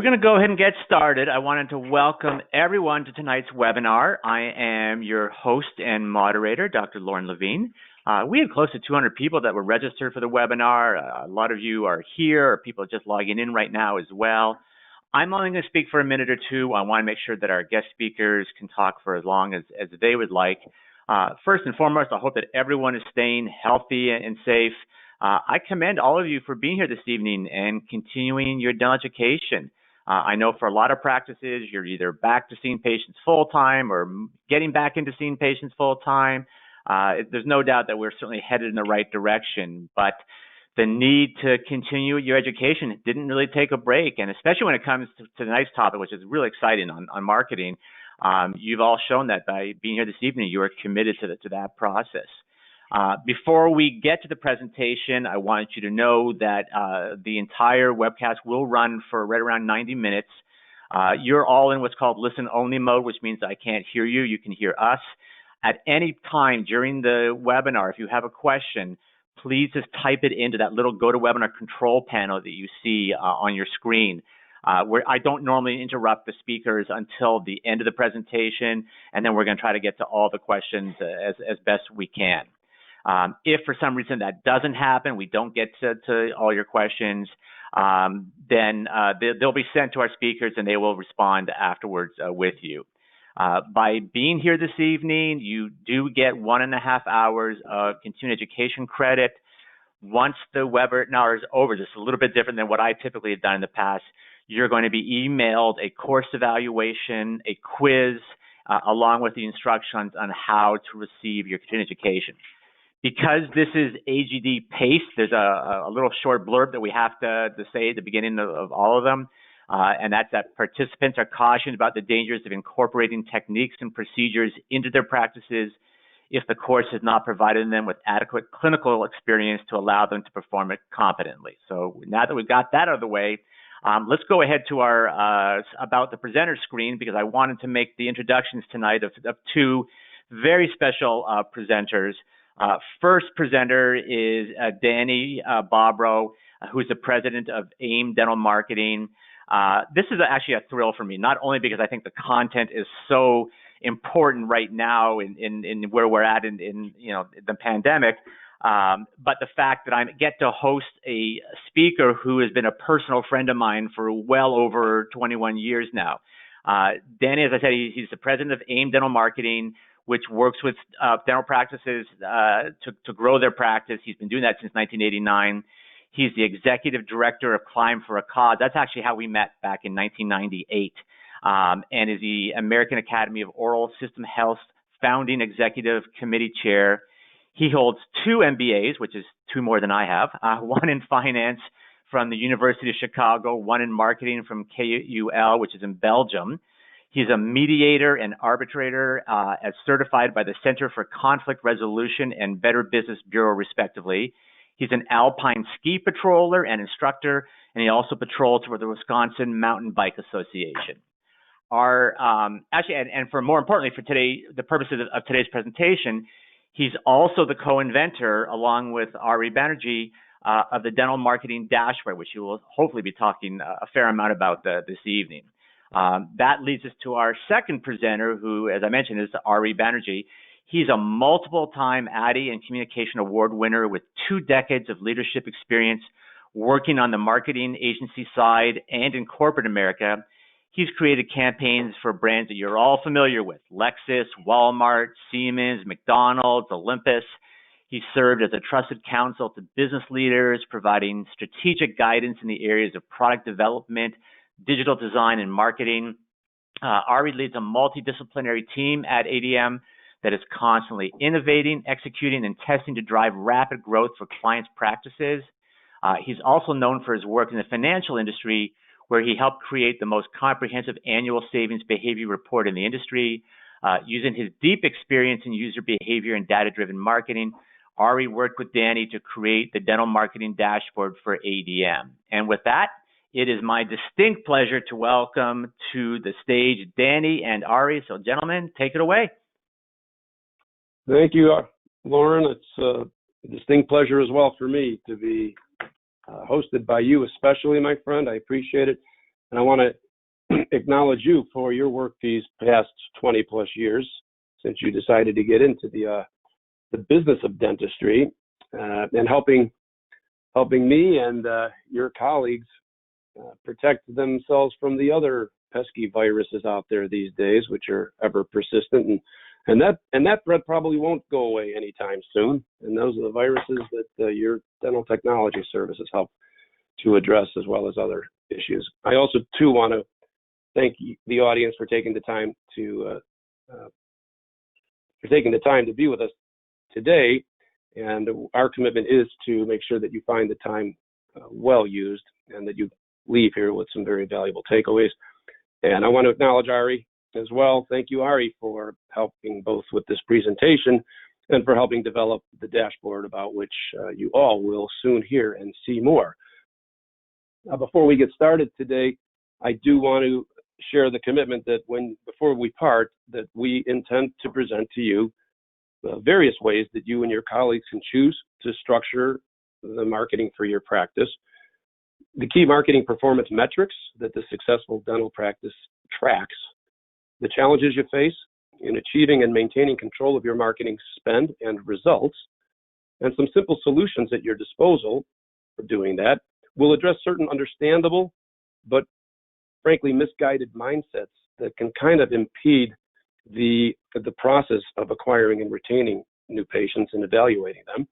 We're going to go ahead and get started. I wanted to welcome everyone to tonight's webinar. I am your host and moderator, Dr. Lauren Levine. We have close to 200 people that were registered for the webinar. A lot of you are here, or people are just logging in right now as well. I'm only going to speak for a minute or two. I want to make sure that our guest speakers can talk for as long as they would like. First and foremost, I hope that everyone is staying healthy and safe. I commend all of you for being here this evening and continuing your dental education. I know for a lot of practices, you're either back to seeing patients full-time or getting back into seeing patients full-time. There's no doubt that we're certainly headed in the right direction, but the need to continue your education didn't really take a break, and especially when it comes to tonight's topic, which is really exciting on marketing. You've all shown that by being here this evening, you are committed to that process. Before we get to the presentation, I want you to know that the entire webcast will run for right around 90 minutes. You're all in what's called listen-only mode, which means I can't hear you. You can hear us. At any time during the webinar, if you have a question, please just type it into that little GoToWebinar control panel that you see on your screen. Where I don't normally interrupt the speakers until the end of the presentation, and then we're going to try to get to all the questions as best we can. If for some reason that doesn't happen, we don't get to all your questions, then they'll be sent to our speakers and they will respond afterwards with you. By being here this evening, you do get 1.5 hours of continuing education credit. Once the webinar is over, just a little bit different than what I typically have done in the past, you're going to be emailed a course evaluation, a quiz, along with the instructions on how to receive your continuing education. Because this is AGD paced, there's a little short blurb that we have to say at the beginning of all of them, and that's that participants are cautioned about the dangers of incorporating techniques and procedures into their practices if the course has not provided them with adequate clinical experience to allow them to perform it competently. So now that we've got that out of the way, let's go ahead to our About the Presenter screen, because I wanted to make the introductions tonight of two very special presenters. First presenter is Danny Bobrow, who's the president of AIM Dental Marketing. This is actually a thrill for me, not only because I think the content is so important right now in where we're at in the pandemic, but the fact that I get to host a speaker who has been a personal friend of mine for well over 21 years now. Danny, as I said, he's the president of AIM Dental Marketing, which works with dental practices to grow their practice. He's been doing that since 1989. He's the executive director of Climb for a Cause. That's actually how we met back in 1998, and is the American Academy of Oral System Health founding executive committee chair. He holds 2 MBAs, which is 2 more than I have, one in finance from the University of Chicago, one in marketing from KUL, which is in Belgium. He's a mediator and arbitrator as certified by the Center for Conflict Resolution and Better Business Bureau, respectively. He's an alpine ski patroller and instructor, and he also patrols for the Wisconsin Mountain Bike Association. For more importantly, for today, the purposes of today's presentation, he's also the co-inventor, along with Ari Banerjee, of the Dental Marketing Dashboard, which you will hopefully be talking a fair amount about this evening. That leads us to our second presenter, who, as I mentioned, is Ari Banerjee. He's a multiple-time Addy and Communication Award winner with 2 decades of leadership experience working on the marketing agency side and in corporate America. He's created campaigns for brands that you're all familiar with: Lexus, Walmart, Siemens, McDonald's, Olympus. He served as a trusted counsel to business leaders, providing strategic guidance in the areas of product development, digital design, and marketing. Ari leads a multidisciplinary team at ADM that is constantly innovating, executing, and testing to drive rapid growth for clients' practices. He's also known for his work in the financial industry, where he helped create the most comprehensive annual savings behavior report in the industry. Using his deep experience in user behavior and data-driven marketing, Ari worked with Danny to create the Dental Marketing Dashboard for ADM. And with that, it is my distinct pleasure to welcome to the stage Danny and Ari. So, gentlemen, take it away. Thank you, Lauren. It's a distinct pleasure as well for me to be hosted by you, especially, my friend. I appreciate it. And I want to acknowledge you for your work these past 20 plus years since you decided to get into the business of dentistry, and helping me and your colleagues protect themselves from the other pesky viruses out there these days, which are ever persistent, and that threat probably won't go away anytime soon. And those are the viruses that your dental technology services help to address, as well as other issues. I also too want to thank the audience for taking the time to be with us today. And our commitment is to make sure that you find the time well used, and that you leave here with some very valuable takeaways. And I want to acknowledge Ari as well. Thank you, Ari, for helping both with this presentation and for helping develop the dashboard, about which you all will soon hear and see more. Now, before we get started today, I do want to share the commitment that before we part, that we intend to present to you various ways that you and your colleagues can choose to structure the marketing for your practice, the key marketing performance metrics that the successful dental practice tracks, the challenges you face in achieving and maintaining control of your marketing spend and results, and some simple solutions at your disposal for doing that. Will address certain understandable but frankly misguided mindsets that can kind of impede the process of acquiring and retaining new patients and evaluating them.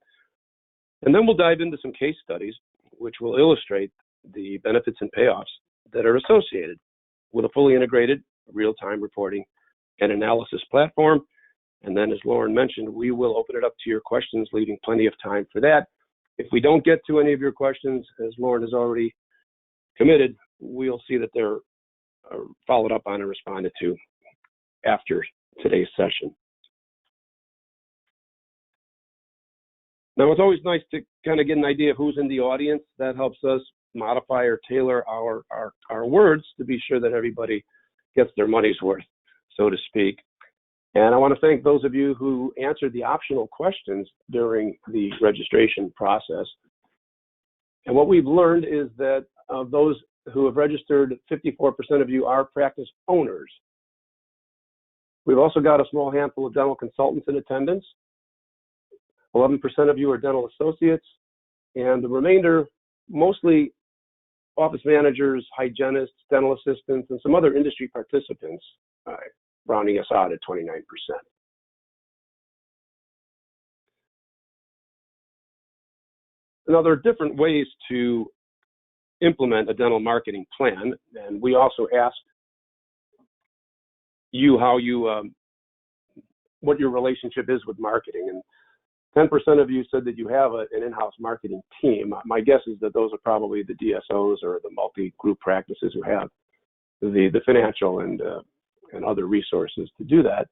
And then we'll dive into some case studies which will illustrate the benefits and payoffs that are associated with a fully integrated real-time reporting and analysis platform. And then, as Lauren mentioned, we will open it up to your questions, leaving plenty of time for that. If we don't get to any of your questions, as Lauren has already committed, we'll see that they're followed up on and responded to after today's session. Now, it's always nice to kind of get an idea of who's in the audience. That helps us modify or tailor our words to be sure that everybody gets their money's worth, so to speak. And I want to thank those of you who answered the optional questions during the registration process. And what we've learned is that of those who have registered, 54% of you are practice owners. We've also got a small handful of dental consultants in attendance. 11% of you are dental associates, and the remainder, mostly office managers, hygienists, dental assistants, and some other industry participants, rounding us out at 29%. Now, there are different ways to implement a dental marketing plan, and we also asked you what your relationship is with marketing. And 10% of you said that you have an in-house marketing team. My guess is that those are probably the DSOs or the multi-group practices who have the financial and other resources to do that.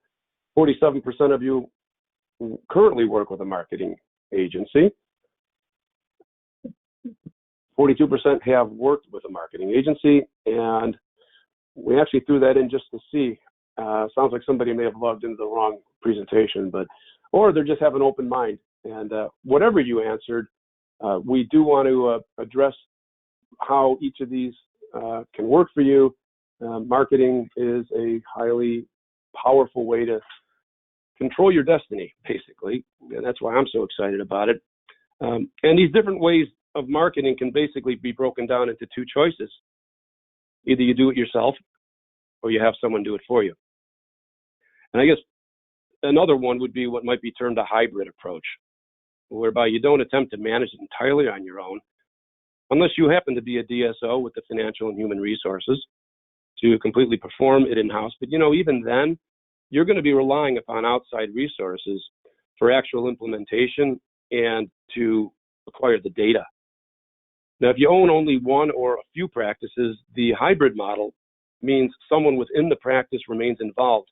47% of you currently work with a marketing agency. 42% have worked with a marketing agency, and we actually threw that in just to see. Sounds like somebody may have logged into the wrong presentation, or they just have an open mind. And whatever you answered, we do want to address how each of these can work for you. Marketing is a highly powerful way to control your destiny, basically, and that's why I'm so excited about it. And these different ways of marketing can basically be broken down into two choices. Either you do it yourself, or you have someone do it for you. And I guess another one would be what might be termed a hybrid approach, whereby you don't attempt to manage it entirely on your own, unless you happen to be a DSO with the financial and human resources to completely perform it in-house. But, even then, you're going to be relying upon outside resources for actual implementation and to acquire the data. Now, if you own only one or a few practices, the hybrid model means someone within the practice remains involved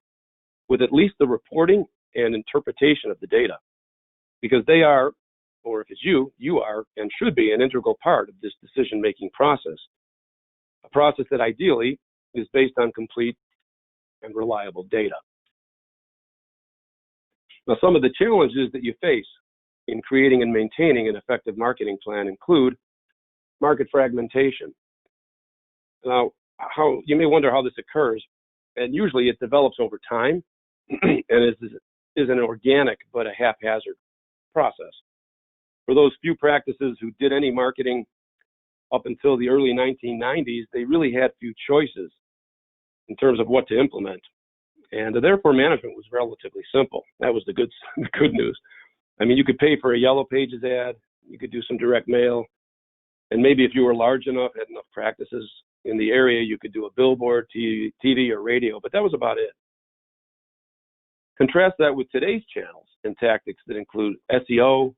with at least the reporting and interpretation of the data, because they are, or if it's you are and should be an integral part of this decision-making process, a process that ideally is based on complete and reliable data. Now, some of the challenges that you face in creating and maintaining an effective marketing plan include market fragmentation. Now, you may wonder how this occurs, and usually it develops over time and is an organic but a haphazard process. For those few practices who did any marketing up until the early 1990s, they really had few choices in terms of what to implement. And therefore, management was relatively simple. That was the good news. I mean, you could pay for a Yellow Pages ad, you could do some direct mail, and maybe if you were large enough, had enough practices in the area, you could do a billboard, TV or radio, but that was about it. Contrast that with today's channels and tactics that include SEO,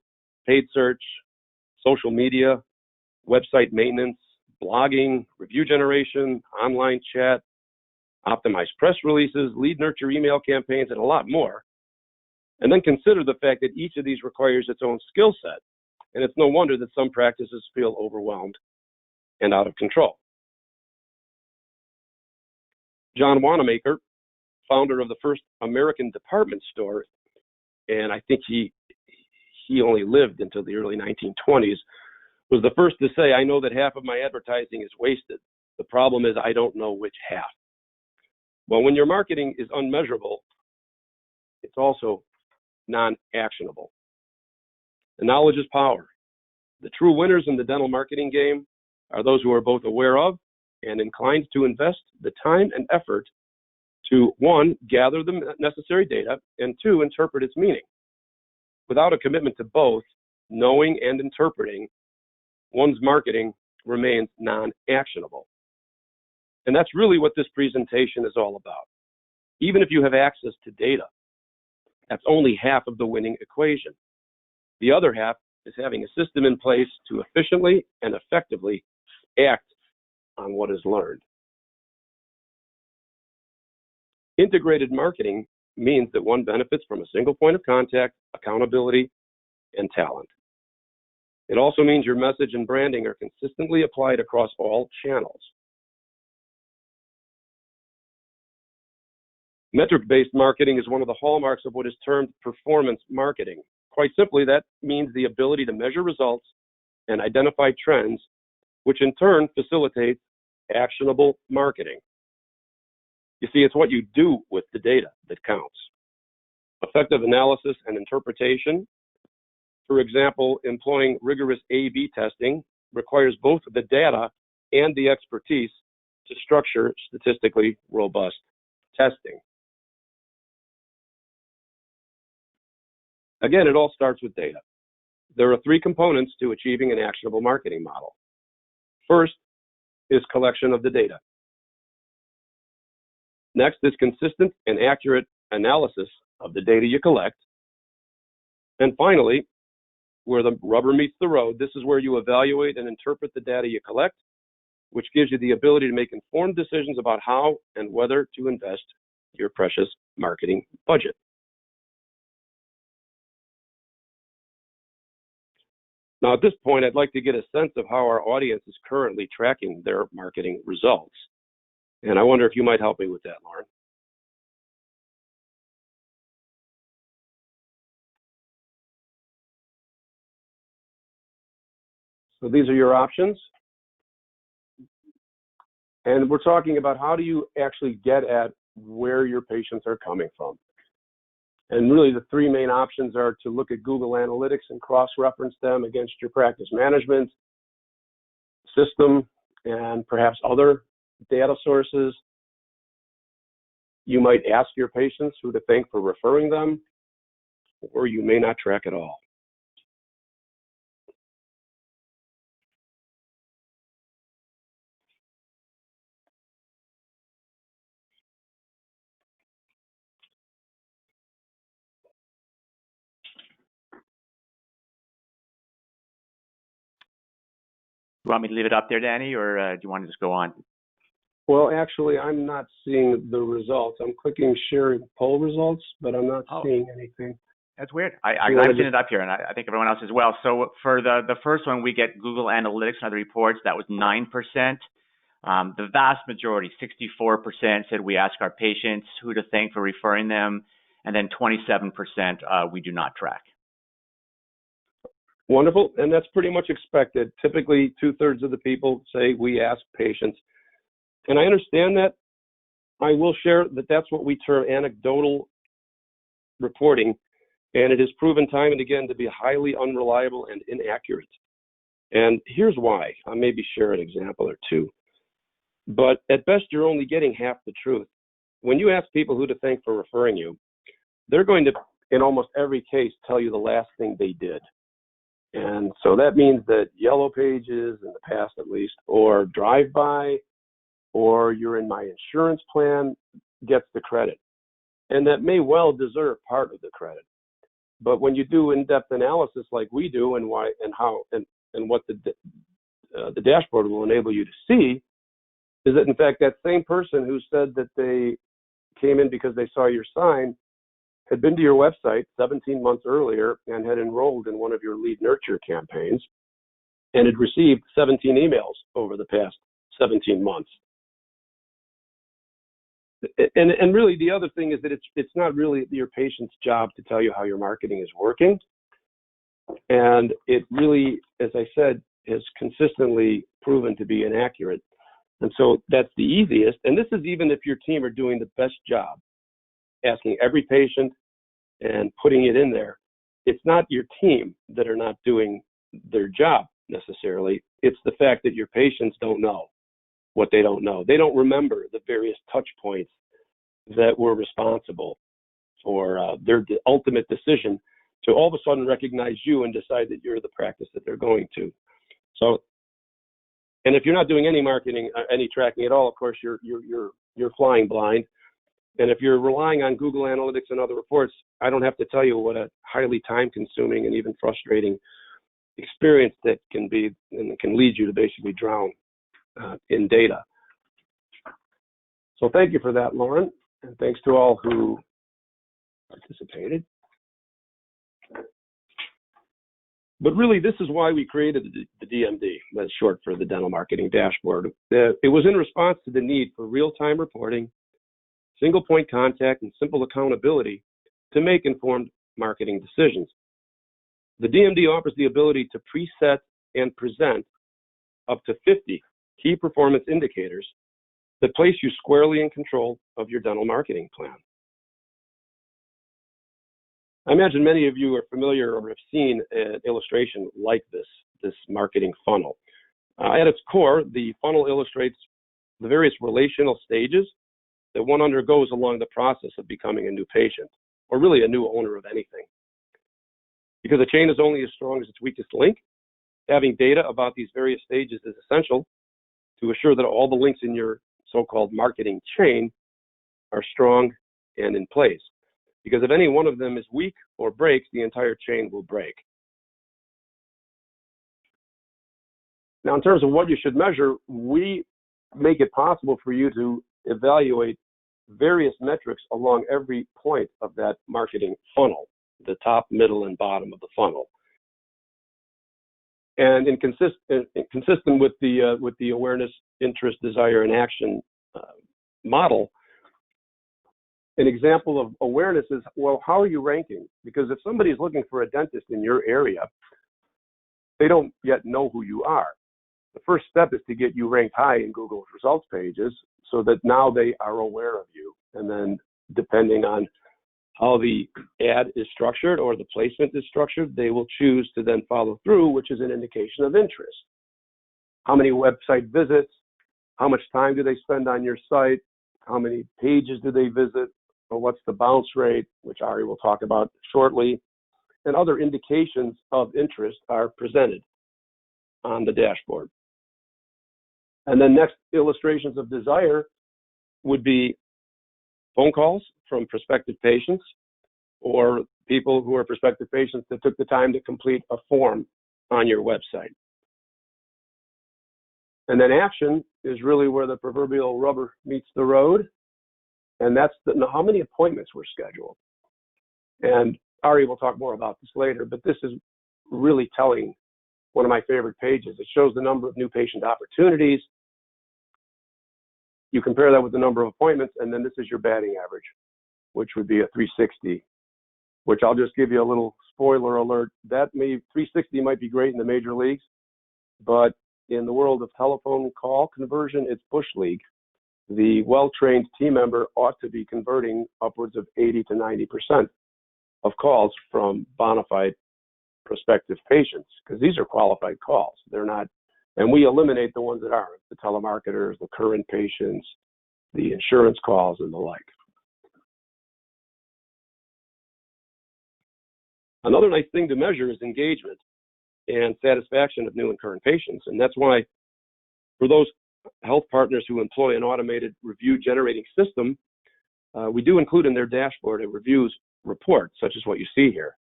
paid search, social media, website maintenance, blogging, review generation, online chat, optimized press releases, lead nurture email campaigns, and a lot more. And then consider the fact that each of these requires its own skill set. And it's no wonder that some practices feel overwhelmed and out of control. John Wanamaker, founder of the first American department store, and I think he only lived until the early 1920s, was the first to say, "I know that half of my advertising is wasted. The problem is I don't know which half." Well, when your marketing is unmeasurable, it's also non-actionable. And knowledge is power. The true winners in the dental marketing game are those who are both aware of and inclined to invest the time and effort to, one, gather the necessary data, and two, interpret its meaning. Without a commitment to both, knowing and interpreting, one's marketing remains non-actionable. And that's really what this presentation is all about. Even if you have access to data, that's only half of the winning equation. The other half is having a system in place to efficiently and effectively act on what is learned. Integrated marketing means that one benefits from a single point of contact, accountability, and talent. It also means your message and branding are consistently applied across all channels. Metric-based marketing is one of the hallmarks of what is termed performance marketing. Quite simply, that means the ability to measure results and identify trends, which in turn facilitates actionable marketing. You see, it's what you do with the data that counts. Effective analysis and interpretation, for example, employing rigorous A/B testing, requires both the data and the expertise to structure statistically robust testing. Again, it all starts with data. There are three components to achieving an actionable marketing model. First is collection of the data. Next is consistent and accurate analysis of the data you collect. And finally, where the rubber meets the road, this is where you evaluate and interpret the data you collect, which gives you the ability to make informed decisions about how and whether to invest your precious marketing budget. Now, at this point, I'd like to get a sense of how our audience is currently tracking their marketing results. And I wonder if you might help me with that, Lauren. So these are your options. And we're talking about how do you actually get at where your patients are coming from. And really the three main options are to look at Google Analytics and cross-reference them against your practice management system and perhaps other data sources. You might ask your patients who to thank for referring them, or you may not track at all. You want me to leave it up there, Danny, or do you want to just go on? Well, actually, I'm not seeing the results. I'm clicking share poll results, but I'm not seeing anything. That's weird. I've seen it up here, and I think everyone else as well. So for the first one, we get Google Analytics and other reports. That was 9%. The vast majority, 64%, said we ask our patients who to thank for referring them, and then 27% we do not track. Wonderful, and that's pretty much expected. Typically, 2/3 of the people say we ask patients And I understand that. I will share that that's what we term anecdotal reporting, and it is proven time and again to be highly unreliable and inaccurate. And here's why. I'll maybe share an example or two. But at best, you're only getting half the truth. When you ask people who to thank for referring you, they're going to, in almost every case, tell you the last thing they did. And so that means that Yellow Pages, in the past at least, or Drive-By, or you're in my insurance plan, gets the credit. And that may well deserve part of the credit. But when you do in-depth analysis like we do, and why and how and what the dashboard will enable you to see, is that in fact that same person who said that they came in because they saw your sign had been to your website 17 months earlier and had enrolled in one of your lead nurture campaigns and had received 17 emails over the past 17 months. And really the other thing is that it's not really your patient's job to tell you how your marketing is working. And it really, as I said, has consistently proven to be inaccurate. And so that's the easiest. And this is even if your team are doing the best job, asking every patient and putting it in there. It's not your team that are not doing their job necessarily. It's the fact that your patients don't know what they don't know. They don't remember the various touch points that were responsible for their ultimate decision to all of a sudden recognize you and decide that you're the practice that they're going to. So, and if you're not doing any marketing, any tracking at all, of course, you're flying blind. And if you're relying on Google Analytics and other reports, I don't have to tell you what a highly time-consuming and even frustrating experience that can be, and it can lead you to basically drown in data. So thank you for that, Lauren, and thanks to all who participated. But really, this is why we created the DMD, that's short for the Dental Marketing Dashboard. It was in response to the need for real-time reporting, single point contact, and simple accountability to make informed marketing decisions. The DMD offers the ability to preset and present up to 50 key performance indicators that place you squarely in control of your dental marketing plan. I imagine many of you are familiar or have seen an illustration like this marketing funnel. At its core, the funnel illustrates the various relational stages that one undergoes along the process of becoming a new patient, or really a new owner of anything. Because a chain is only as strong as its weakest link, having data about these various stages is essential to assure that all the links in your so-called marketing chain are strong and in place. Because if any one of them is weak or breaks, the entire chain will break. Now, in terms of what you should measure, we make it possible for you to evaluate various metrics along every point of that marketing funnel, the top, middle, and bottom of the funnel. And consistent with the awareness, interest, desire, and action model, an example of awareness is, well, how are you ranking? Because if somebody's looking for a dentist in your area, they don't yet know who you are. The first step is to get you ranked high in Google's results pages so that now they are aware of you. And then depending on how the ad is structured or the placement is structured, they will choose to then follow through, which is an indication of interest. How many website visits? How much time do they spend on your site? How many pages do they visit? Or what's the bounce rate, which Ari will talk about shortly, and other indications of interest are presented on the dashboard. And then next, illustrations of desire would be phone calls from prospective patients or people who are prospective patients that took the time to complete a form on your website. And then action is really where the proverbial rubber meets the road. And that's how many appointments were scheduled. And Ari will talk more about this later, but this is really telling, one of my favorite pages. It shows the number of new patient opportunities. You compare that with the number of appointments, and then this is your batting average, which would be a 360, which I'll just give you a little spoiler alert. 360 might be great in the major leagues, but in the world of telephone call conversion, it's bush league. the well-trained team member ought to be converting upwards of 80 to 90% of calls from bona fide prospective patients, because these are qualified calls. They're not, and we eliminate the ones that aren't, the telemarketers, the current patients, the insurance calls, and the like. Another nice thing to measure is engagement and satisfaction of new and current patients. And that's why for those health partners who employ an automated review generating system, we do include in their dashboard a reviews report, such as what you see here.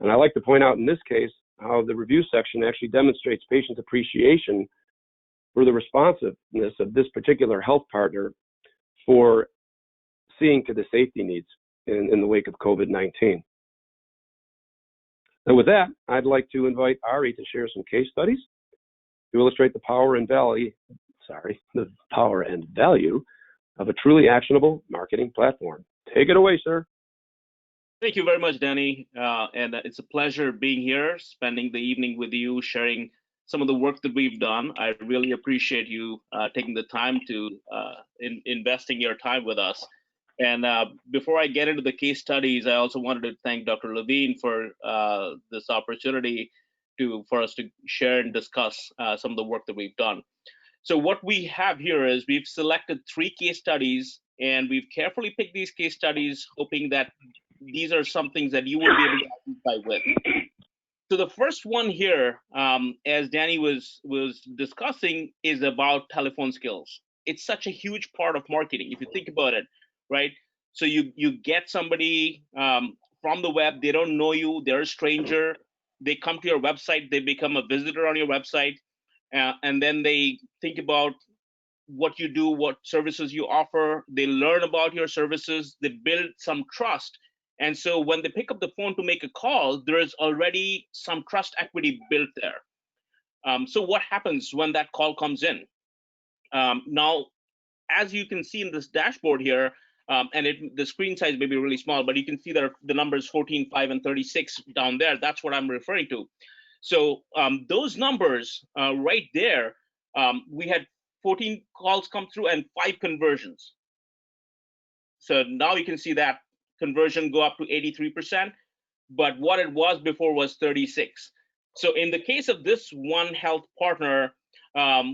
And I like to point out in this case how the review section actually demonstrates patients' appreciation for the responsiveness of this particular health partner for seeing to the safety needs in the wake of COVID-19. And with that, I'd like to invite Ari to share some case studies to illustrate the power and value of a truly actionable marketing platform. Take it away, sir. Thank you very much, Danny. And it's a pleasure being here, spending the evening with you, sharing some of the work that we've done. I really appreciate you taking the time to investing your time with us. And before I get into the case studies, I also wanted to thank Dr. Levine for this opportunity for us to share and discuss some of the work that we've done. So what we have here is we've selected 3 case studies, and we've carefully picked these case studies, hoping that these are some things that you will be able to identify with. So the first one here, as Danny was discussing, is about telephone skills. It's such a huge part of marketing, if you think about it, right? So you get somebody from the web, they don't know you, they're a stranger, they come to your website, they become a visitor on your website, and then they think about what you do, what services you offer, they learn about your services, they build some trust. And so when they pick up the phone to make a call, there is already some trust equity built there. So what happens when that call comes in? Now, as you can see in this dashboard here, and the screen size may be really small, but you can see that the numbers 14, 5, and 36 down there. That's what I'm referring to. So those numbers right there, we had 14 calls come through and 5 conversions. So now you can see that conversion go up to 83%, but what it was before was 36. So in the case of this one health partner,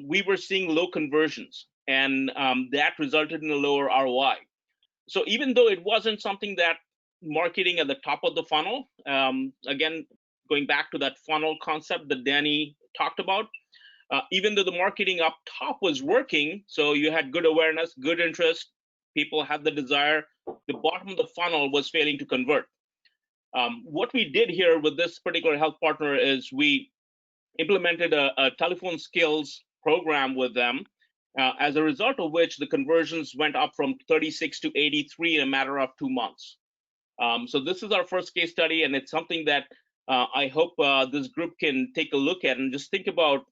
we were seeing low conversions, and that resulted in a lower ROI. So even though it wasn't something that marketing at the top of the funnel, again, going back to that funnel concept that Danny talked about, even though the marketing up top was working, so you had good awareness, good interest, people had the desire, the bottom of the funnel was failing to convert. What we did here with this particular health partner is we implemented a telephone skills program with them, as a result of which the conversions went up from 36 to 83 in a matter of 2 months. So this is our first case study, and it's something that I hope this group can take a look at and just think about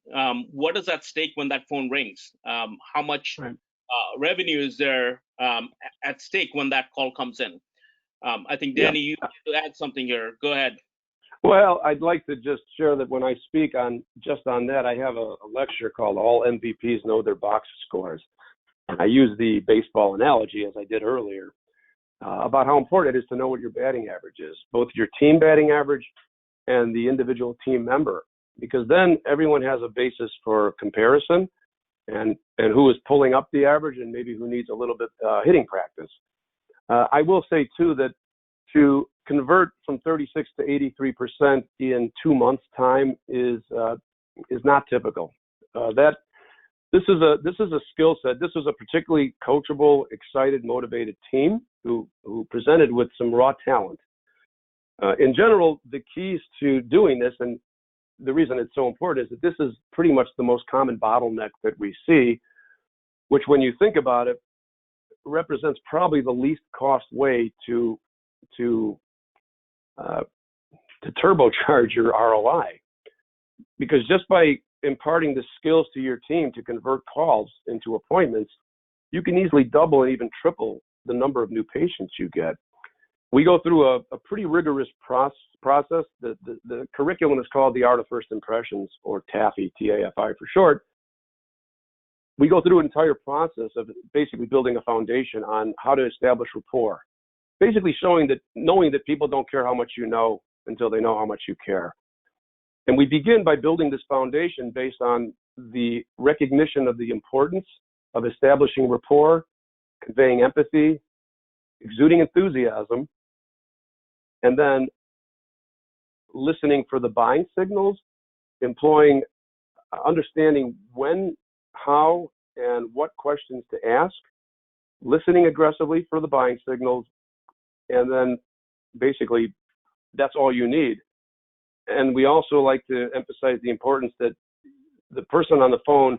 what is at stake when that phone rings. How much revenue is there at stake when that call comes in? I think, Danny, you have to add something here. Go ahead. Well, I'd like to just share that when I speak on that, I have a lecture called All MVPs Know Their Box Scores. And I use the baseball analogy, as I did earlier, about how important it is to know what your batting average is, both your team batting average and the individual team member, because then everyone has a basis for comparison and who is pulling up the average and maybe who needs a little bit hitting practice. I will say, too, that to convert from 36 to 83% in 2 months' time is not typical. This is a skill set. This was a particularly coachable, excited, motivated team who presented with some raw talent. In general, the keys to doing this, and the reason it's so important, is that this is pretty much the most common bottleneck that we see, which, when you think about it, represents probably the least cost way to turbocharge your ROI, because just by imparting the skills to your team to convert calls into appointments, you can easily double and even triple the number of new patients you get. We go through a pretty rigorous process. The curriculum is called The Art of First Impressions, or TAFI, T-A-F-I for short. we go through an entire process of basically building a foundation on how to establish rapport. Basically knowing that people don't care how much you know until they know how much you care. And we begin by building this foundation based on the recognition of the importance of establishing rapport, conveying empathy, exuding enthusiasm, and then listening for the buying signals, understanding when, how, and what questions to ask, listening aggressively for the buying signals, and then basically that's all you need. And we also like to emphasize the importance that the person on the phone,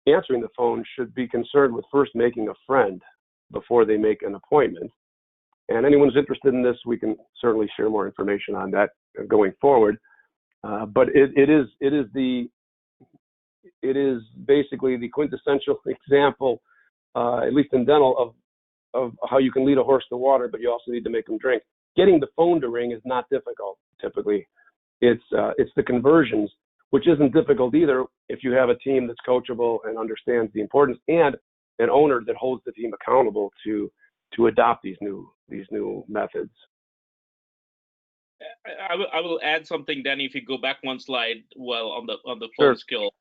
answering the phone, should be concerned with first making a friend before they make an appointment. And anyone who's interested in this, we can certainly share more information on that going forward. But it is basically the quintessential example, at least in dental, of how you can lead a horse to water, but you also need to make them drink. Getting the phone to ring is not difficult, typically. It's the conversions, which isn't difficult either if you have a team that's coachable and understands the importance, and an owner that holds the team accountable to adopt these new methods. I will add something, Danny. If you go back one slide, on the phone Sure. skill,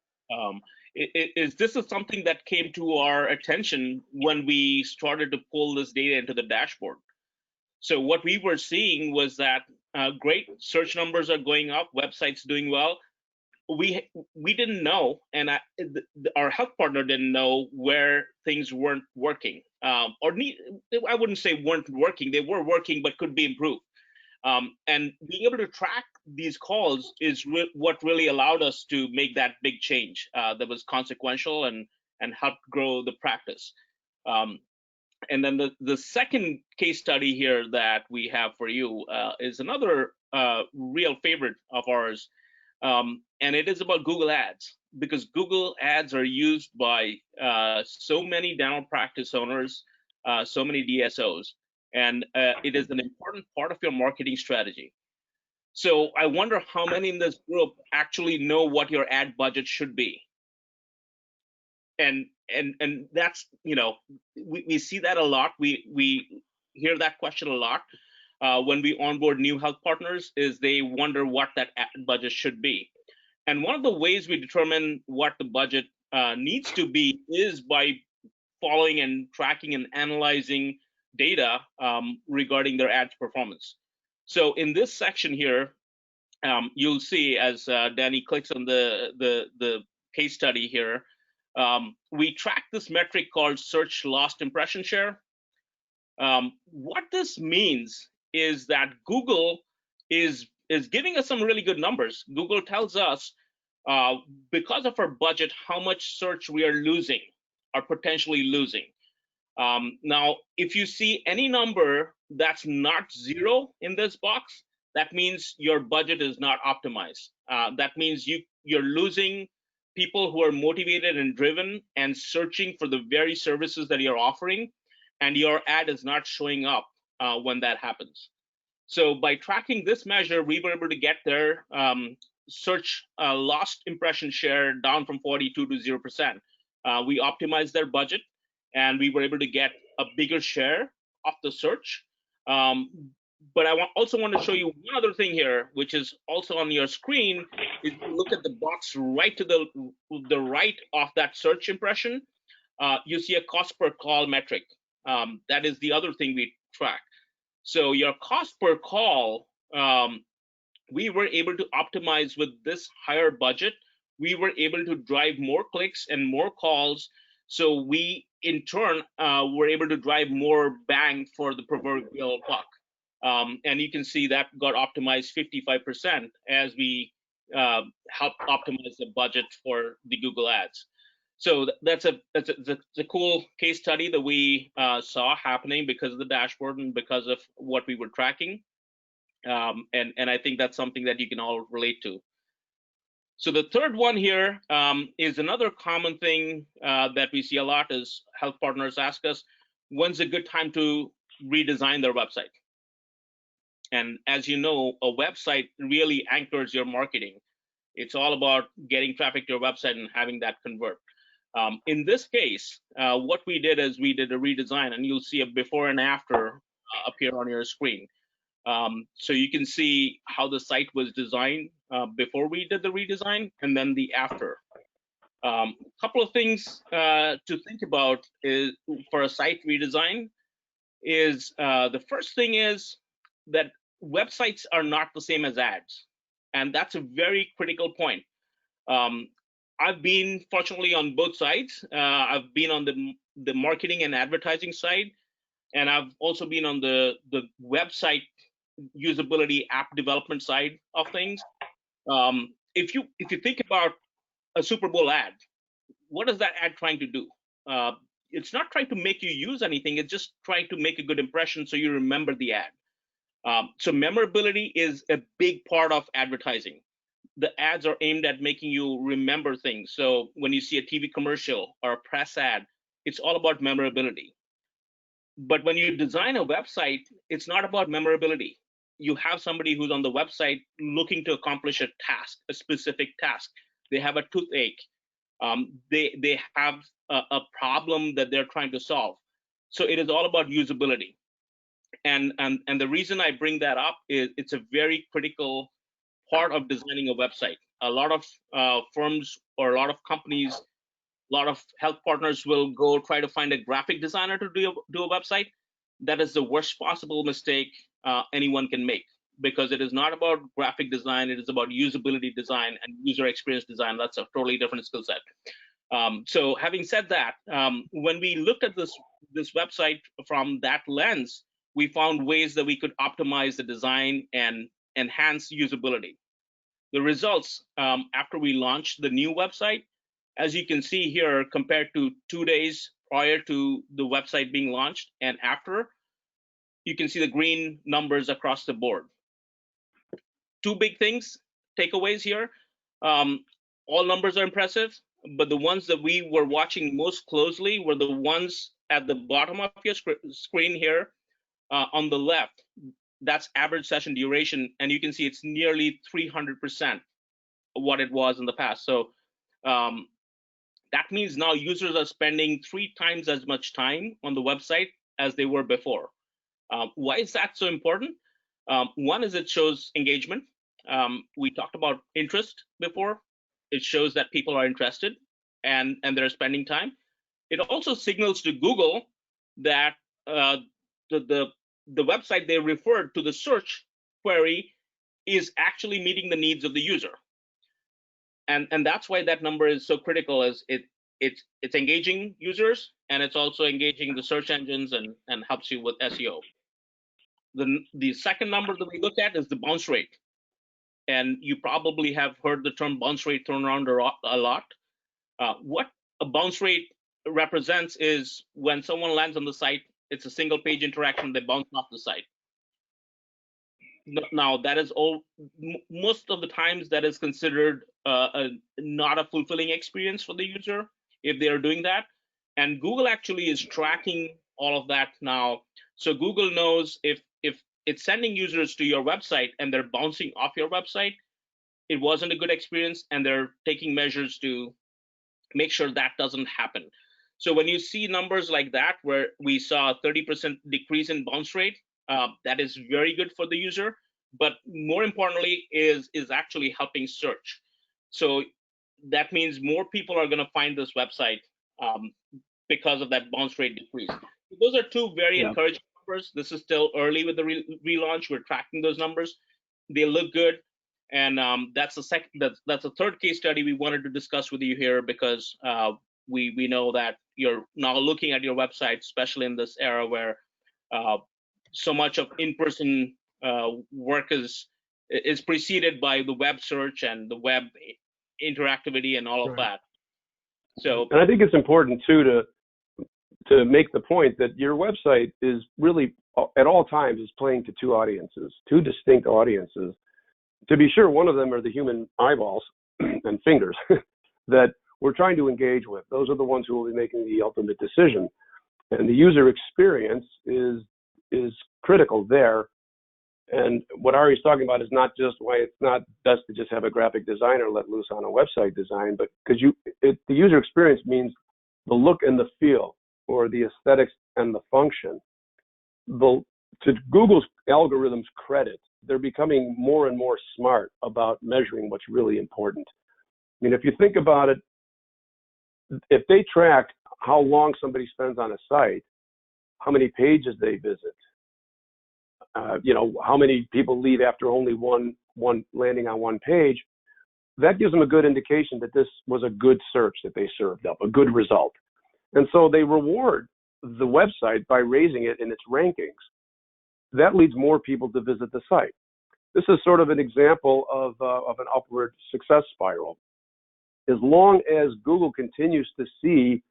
this is something that came to our attention when we started to pull this data into the dashboard. So what we were seeing was that great search numbers are going up, websites doing well. We didn't know, and our health partner didn't know where things weren't working, I wouldn't say weren't working. They were working, but could be improved. And being able to track these calls is what really allowed us to make that big change that was consequential and helped grow the practice. And then the second case study here that we have for you is another real favorite of ours. And it is about Google Ads, because Google Ads are used by so many dental practice owners, so many DSOs, and it is an important part of your marketing strategy. So I wonder how many in this group actually know what your ad budget should be. And that's, we see that a lot. We hear that question a lot when we onboard new health partners, is they wonder what that ad budget should be. And one of the ways we determine what the budget needs to be is by following and tracking and analyzing data regarding their ads performance. So in this section here, you'll see as Danny clicks on the case study here, we track this metric called search lost impression share. What this means is that Google is giving us some really good numbers. Google tells us because of our budget how much search we are losing or potentially losing. Now, if you see any number that's not 0 in this box, that means your budget is not optimized. That means you're losing people who are motivated and driven and searching for the very services that you're offering, and your ad is not showing up when that happens. So by tracking this measure, we were able to get their search lost impression share down from 42 to 0%. We optimized their budget, and we were able to get a bigger share of the search. But I also want to show you one other thing here, which is also on your screen. If you look at the box right to the right of that search impression, you see a cost per call metric. That is the other thing we track. So your cost per call, we were able to optimize with this higher budget. We were able to drive more clicks and more calls. So we, in turn, were able to drive more bang for the proverbial buck. And you can see that got optimized 55% as we helped optimize the budget for the Google Ads. So that's a cool case study that we saw happening because of the dashboard and because of what we were tracking. And I think that's something that you can all relate to. So the third one here is another common thing that we see a lot is health partners ask us, when's a good time to redesign their website? And as you know, a website really anchors your marketing. It's all about getting traffic to your website and having that convert. In this case, what we did is we did a redesign, and you'll see a before and after appear on your screen. So you can see how the site was designed before we did the redesign, and then the after. A couple of things to think about is for a site redesign is the first thing is that websites are not the same as ads, and that's a very critical point. I've been fortunately on both sides. I've been on the marketing and advertising side, and I've also been on the website usability app development side of things. If you think about a Super Bowl ad, what is that ad trying to do? It's not trying to make you use anything. It's just trying to make a good impression so you remember the ad. So memorability is a big part of advertising. The ads are aimed at making you remember things. So when you see a TV commercial or a press ad, it's all about memorability. But when you design a website, it's not about memorability. You have somebody who's on the website looking to accomplish a task, a specific task. They have a toothache. They have a problem that they're trying to solve. So it is all about usability. And the reason I bring that up is it's a very critical part of designing a website. A lot of firms or a lot of companies, a lot of health partners will go try to find a graphic designer to do a website. That is the worst possible mistake anyone can make, because it is not about graphic design. It is about usability design and user experience design. That's a totally different skill set. So having said that, when we looked at this website from that lens, we found ways that we could optimize the design and enhance usability. The results after we launched the new website, as you can see here, compared to 2 days prior to the website being launched and after, you can see the green numbers across the board. Two big things, takeaways here. All numbers are impressive, but the ones that we were watching most closely were the ones at the bottom of your screen here on the left. That's average session duration, and you can see it's nearly 300% of what it was in the past. So that means now users are spending 3 times as much time on the website as they were before. Why is that so important? One is it shows engagement. We talked about interest before. It shows that people are interested and they're spending time. It also signals to Google that the website they referred to the search query is actually meeting the needs of the user. And that's why that number is so critical, is it's engaging users, and it's also engaging the search engines and helps you with SEO. The second number that we look at is the bounce rate. And you probably have heard the term bounce rate thrown around a lot. What a bounce rate represents is when someone lands on the site, it's a single page interaction, they bounce off the site. Now, that is most of the times that is considered not a fulfilling experience for the user if they are doing that. And Google actually is tracking all of that now. So Google knows if it's sending users to your website and they're bouncing off your website, it wasn't a good experience, and they're taking measures to make sure that doesn't happen. So when you see numbers like that, where we saw a 30% decrease in bounce rate, that is very good for the user, but more importantly is actually helping search. So that means more people are going to find this website because of that bounce rate decrease. Those are two very encouraging numbers. This is still early with the relaunch. We're tracking those numbers. They look good. And that's a third case study we wanted to discuss with you here, because we know that you're now looking at your website, especially in this era where so much of in-person work is preceded by the web search and the web interactivity and all of that. So, and I think it's important too to make the point that your website is really at all times is playing to two distinct audiences. To be sure, one of them are the human eyeballs and fingers that we're trying to engage with. Those are the ones who will be making the ultimate decision. And the user experience is critical there. And what Ari's talking about is not just why it's not best to just have a graphic designer let loose on a website design, but because the user experience means the look and the feel, or the aesthetics and the function. To Google's algorithms' credit, they're becoming more and more smart about measuring what's really important. I mean, if you think about it, if they track how long somebody spends on a site, how many pages they visit, how many people leave after only one landing on one page, that gives them a good indication that this was a good search that they served up, a good result. And so they reward the website by raising it in its rankings. That leads more people to visit the site. This is sort of an example of an upward success spiral. As long as Google continues to see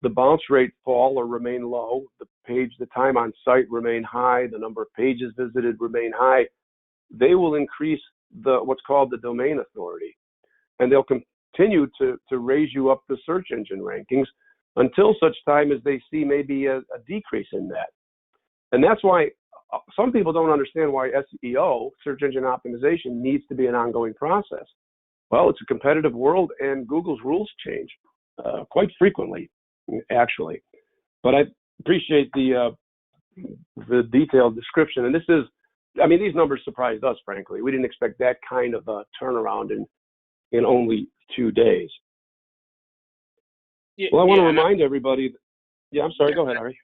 the bounce rate fall or remain low, the time on site remain high, the number of pages visited remain high, they will increase what's called the domain authority. And they'll continue to raise you up the search engine rankings until such time as they see maybe a decrease in that. And that's why some people don't understand why SEO, search engine optimization, needs to be an ongoing process. Well, it's a competitive world, and Google's rules change quite frequently, actually. But I appreciate the detailed description. And these numbers surprised us, frankly. We didn't expect that kind of a turnaround in only 2 days. Well, I want to remind everybody. I'm sorry. Go ahead, Ari.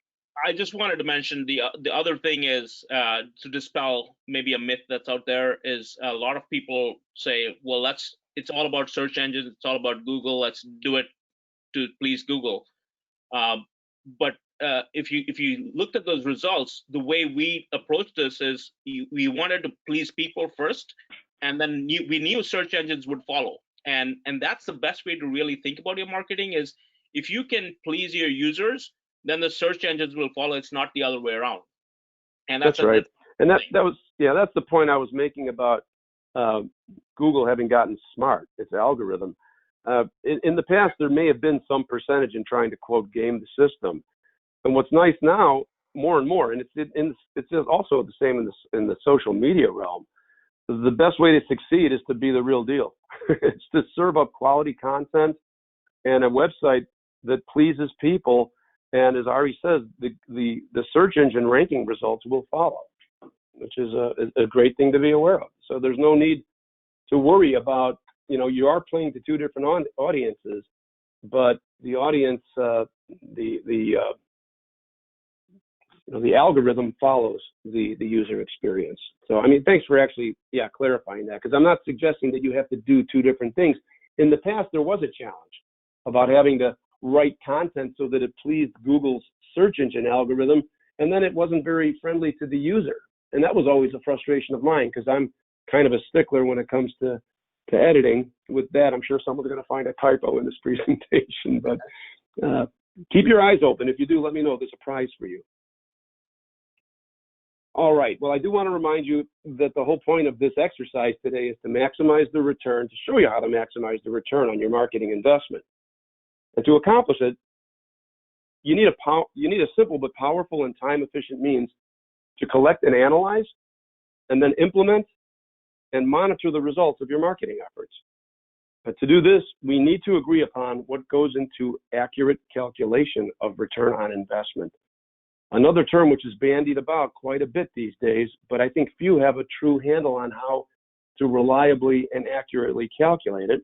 I just wanted to mention the other thing is to dispel maybe a myth that's out there is a lot of people say, well, it's all about search engines, it's all about Google, let's do it to please Google. But if you looked at those results, the way we approached this is we wanted to please people first, and then we knew search engines would follow. And that's the best way to really think about your marketing is if you can please your users, then the search engines will follow. It's not the other way around. And that's right. And that's the point I was making about Google having gotten smart, its algorithm. In the past, there may have been some percentage in trying to, quote, game the system. And what's nice now, more and more, and it's also the same in the social media realm, the best way to succeed is to be the real deal. It's to serve up quality content and a website that pleases people. And as Ari says, the search engine ranking results will follow, which is a great thing to be aware of. So there's no need to worry about, you are playing to two different audiences, but the audience, the algorithm follows the user experience. So, thanks for actually, clarifying that, because I'm not suggesting that you have to do two different things. In the past, there was a challenge about having to write content so that it pleased Google's search engine algorithm, and then it wasn't very friendly to the user. And that was always a frustration of mine, because I'm kind of a stickler when it comes to editing. With that, I'm sure someone's going to find a typo in this presentation, but keep your eyes open. If you do, let me know. There's a prize for you. All right. Well, I do want to remind you that the whole point of this exercise today is to maximize the return, to show you how to maximize the return on your marketing investment. And to accomplish it, you need a simple but powerful and time-efficient means to collect and analyze, and then implement and monitor the results of your marketing efforts. But to do this, we need to agree upon what goes into accurate calculation of return on investment. Another term which is bandied about quite a bit these days, but I think few have a true handle on how to reliably and accurately calculate it.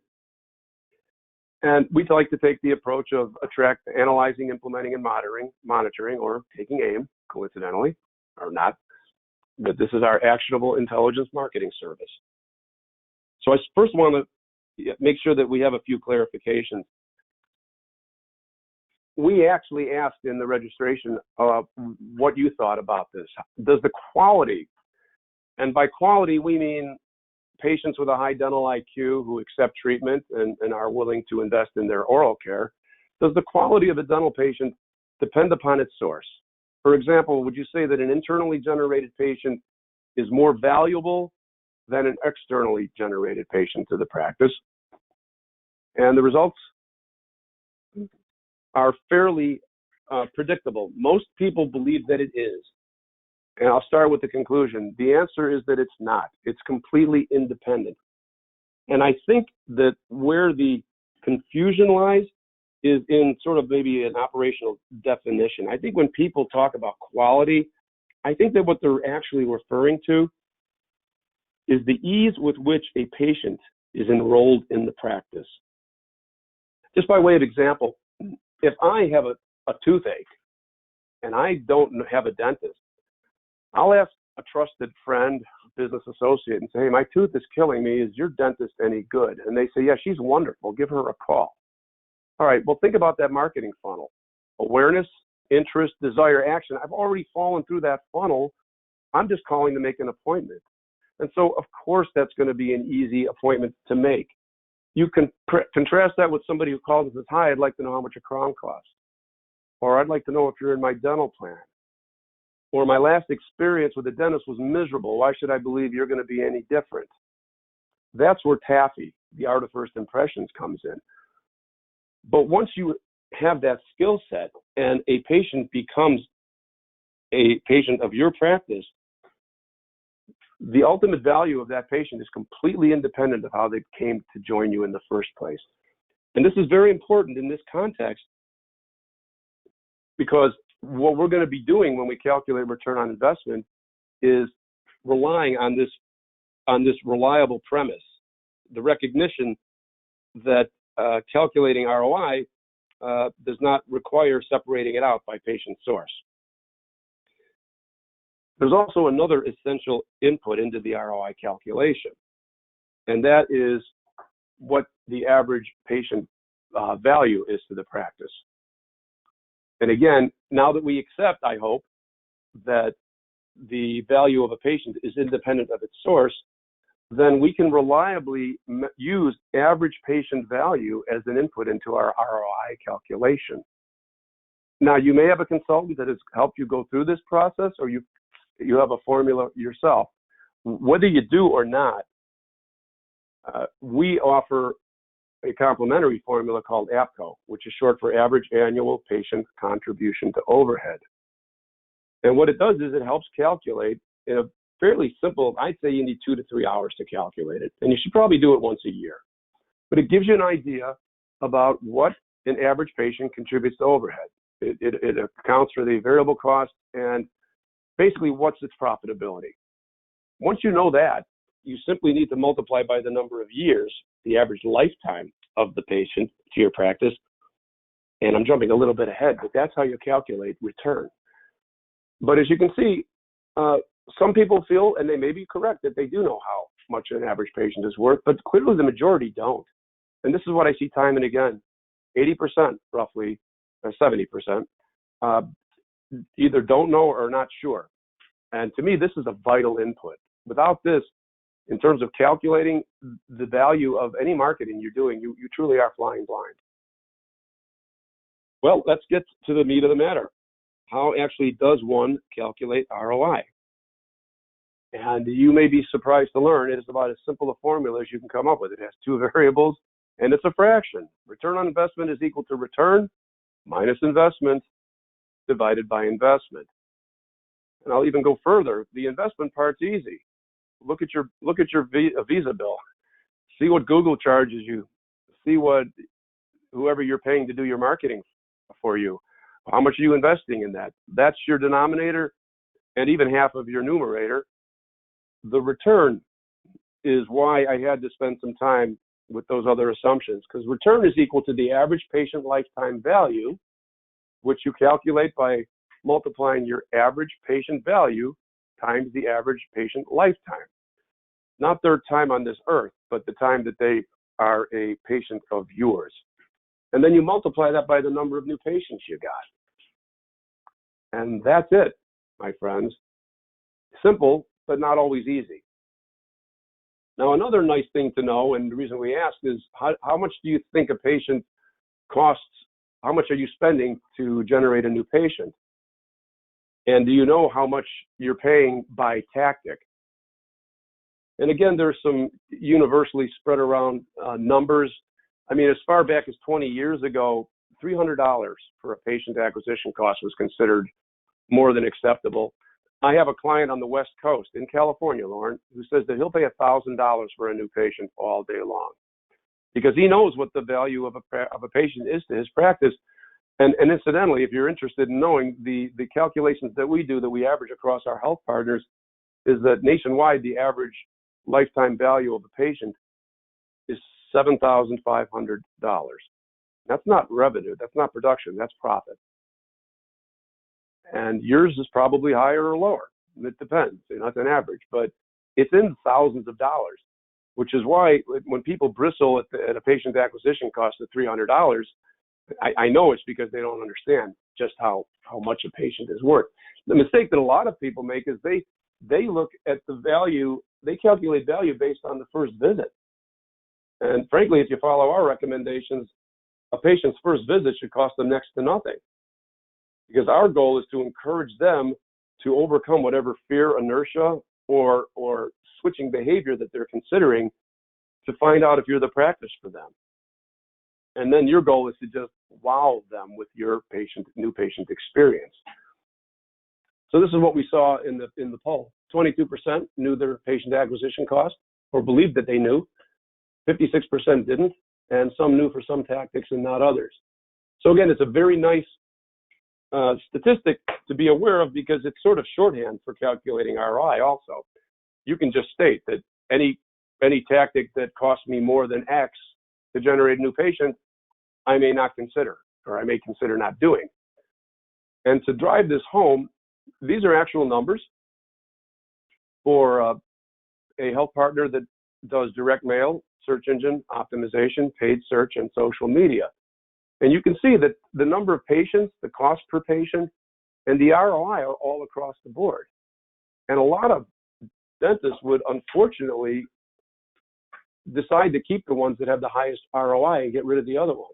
And we'd like to take the approach of analyzing, implementing, and monitoring, or taking aim, coincidentally, or not. But this is our actionable intelligence marketing service. So I first want to make sure that we have a few clarifications. We actually asked in the registration what you thought about this. Does the quality, and by quality we mean patients with a high dental IQ who accept treatment and are willing to invest in their oral care, does the quality of a dental patient depend upon its source? For example, would you say that an internally generated patient is more valuable than an externally generated patient to the practice? And the results are fairly predictable. Most people believe that it is. And I'll start with the conclusion. The answer is that it's not. It's completely independent. And I think that where the confusion lies is in sort of maybe an operational definition. I think when people talk about quality, I think that what they're actually referring to is the ease with which a patient is enrolled in the practice. Just by way of example, if I have a toothache and I don't have a dentist, I'll ask a trusted friend, business associate, and say, hey, my tooth is killing me. Is your dentist any good? And they say, yeah, she's wonderful. Give her a call. All right, well, think about that marketing funnel. Awareness, interest, desire, action. I've already fallen through that funnel. I'm just calling to make an appointment. And so, of course, that's going to be an easy appointment to make. You can contrast that with somebody who calls and says, hi, I'd like to know how much a crown costs. Or I'd like to know if you're in my dental plan. Or my last experience with a dentist was miserable. Why should I believe you're going to be any different? That's where TAFE, the art of first impressions, comes in. But once you have that skill set and a patient becomes a patient of your practice, the ultimate value of that patient is completely independent of how they came to join you in the first place. And this is very important in this context, because what we're going to be doing when we calculate return on investment is relying on this reliable premise, the recognition that calculating ROI does not require separating it out by patient source. There's also another essential input into the ROI calculation, and that is what the average patient value is to the practice. And again, now that we accept, I hope, that the value of a patient is independent of its source, then we can reliably use average patient value as an input into our ROI calculation. Now, you may have a consultant that has helped you go through this process, or you have a formula yourself. Whether you do or not, we offer a complementary formula called APCO, which is short for Average Annual Patient Contribution to Overhead. And what it does is it helps calculate in a fairly simple, I'd say you need 2 to 3 hours to calculate it, and you should probably do it once a year. But it gives you an idea about what an average patient contributes to overhead. It accounts for the variable cost and basically what's its profitability. Once you know that, you simply need to multiply by the number of years, the average lifetime of the patient to your practice. And I'm jumping a little bit ahead, but that's how you calculate return. But as you can see, some people feel, and they may be correct, that they do know how much an average patient is worth, but clearly the majority don't. And this is what I see time and again. 80% roughly, or 70%, either don't know or are not sure. And to me, this is a vital input. Without this, in terms of calculating the value of any marketing you're doing, you truly are flying blind. Well, let's get to the meat of the matter. How actually does one calculate ROI? And you may be surprised to learn it is about as simple a formula as you can come up with. It has 2 variables, and it's a fraction. Return on investment is equal to return minus investment divided by investment. And I'll even go further. The investment part's easy. Look at your Visa bill. See what Google charges you. See what whoever you're paying to do your marketing for you. How much are you investing in that? That's your denominator and even half of your numerator. The return is why I had to spend some time with those other assumptions, because return is equal to the average patient lifetime value, which you calculate by multiplying your average patient value times the average patient lifetime. Not their time on this earth, but the time that they are a patient of yours. And then you multiply that by the number of new patients you got. And that's it, my friends. Simple, but not always easy. Now, another nice thing to know, and the reason we ask, is how much do you think a patient costs? How much are you spending to generate a new patient? And do you know how much you're paying by tactic? And again, there's some universally spread around numbers. I mean, as far back as 20 years ago, $300 for a patient acquisition cost was considered more than acceptable. I have a client on the West Coast in California, Lauren, who says that he'll pay $1,000 for a new patient all day long. because he knows what the value of a patient is to his practice. And incidentally, if you're interested in knowing the calculations that we do, that we average across our health partners, is that nationwide, the average lifetime value of a patient is $7,500. That's not revenue, that's not production, that's profit. And yours is probably higher or lower. It depends, it's an average, but it's in thousands of dollars, which is why when people bristle at a patient acquisition cost of $300, I know it's because they don't understand just how much a patient is worth. The mistake that a lot of people make is they look at the value, they calculate value based on the first visit. And frankly, if you follow our recommendations, a patient's first visit should cost them next to nothing, because our goal is to encourage them to overcome whatever fear, inertia, or switching behavior that they're considering, to find out if you're the practice for them. And then your goal is to just wow them with your new patient experience. So this is what we saw in the poll. 22% knew their patient acquisition cost, or believed that they knew. 56% didn't, and some knew for some tactics and not others. So again, it's a very nice statistic to be aware of, because it's sort of shorthand for calculating ROI also. You can just state that any tactic that costs me more than X to generate a new patient, I may not consider, or I may consider not doing. And to drive this home, these are actual numbers for a health partner that does direct mail, search engine optimization, paid search, and social media. And you can see that the number of patients, the cost per patient, and the ROI are all across the board. And a lot of dentists would unfortunately decide to keep the ones that have the highest ROI and get rid of the other ones.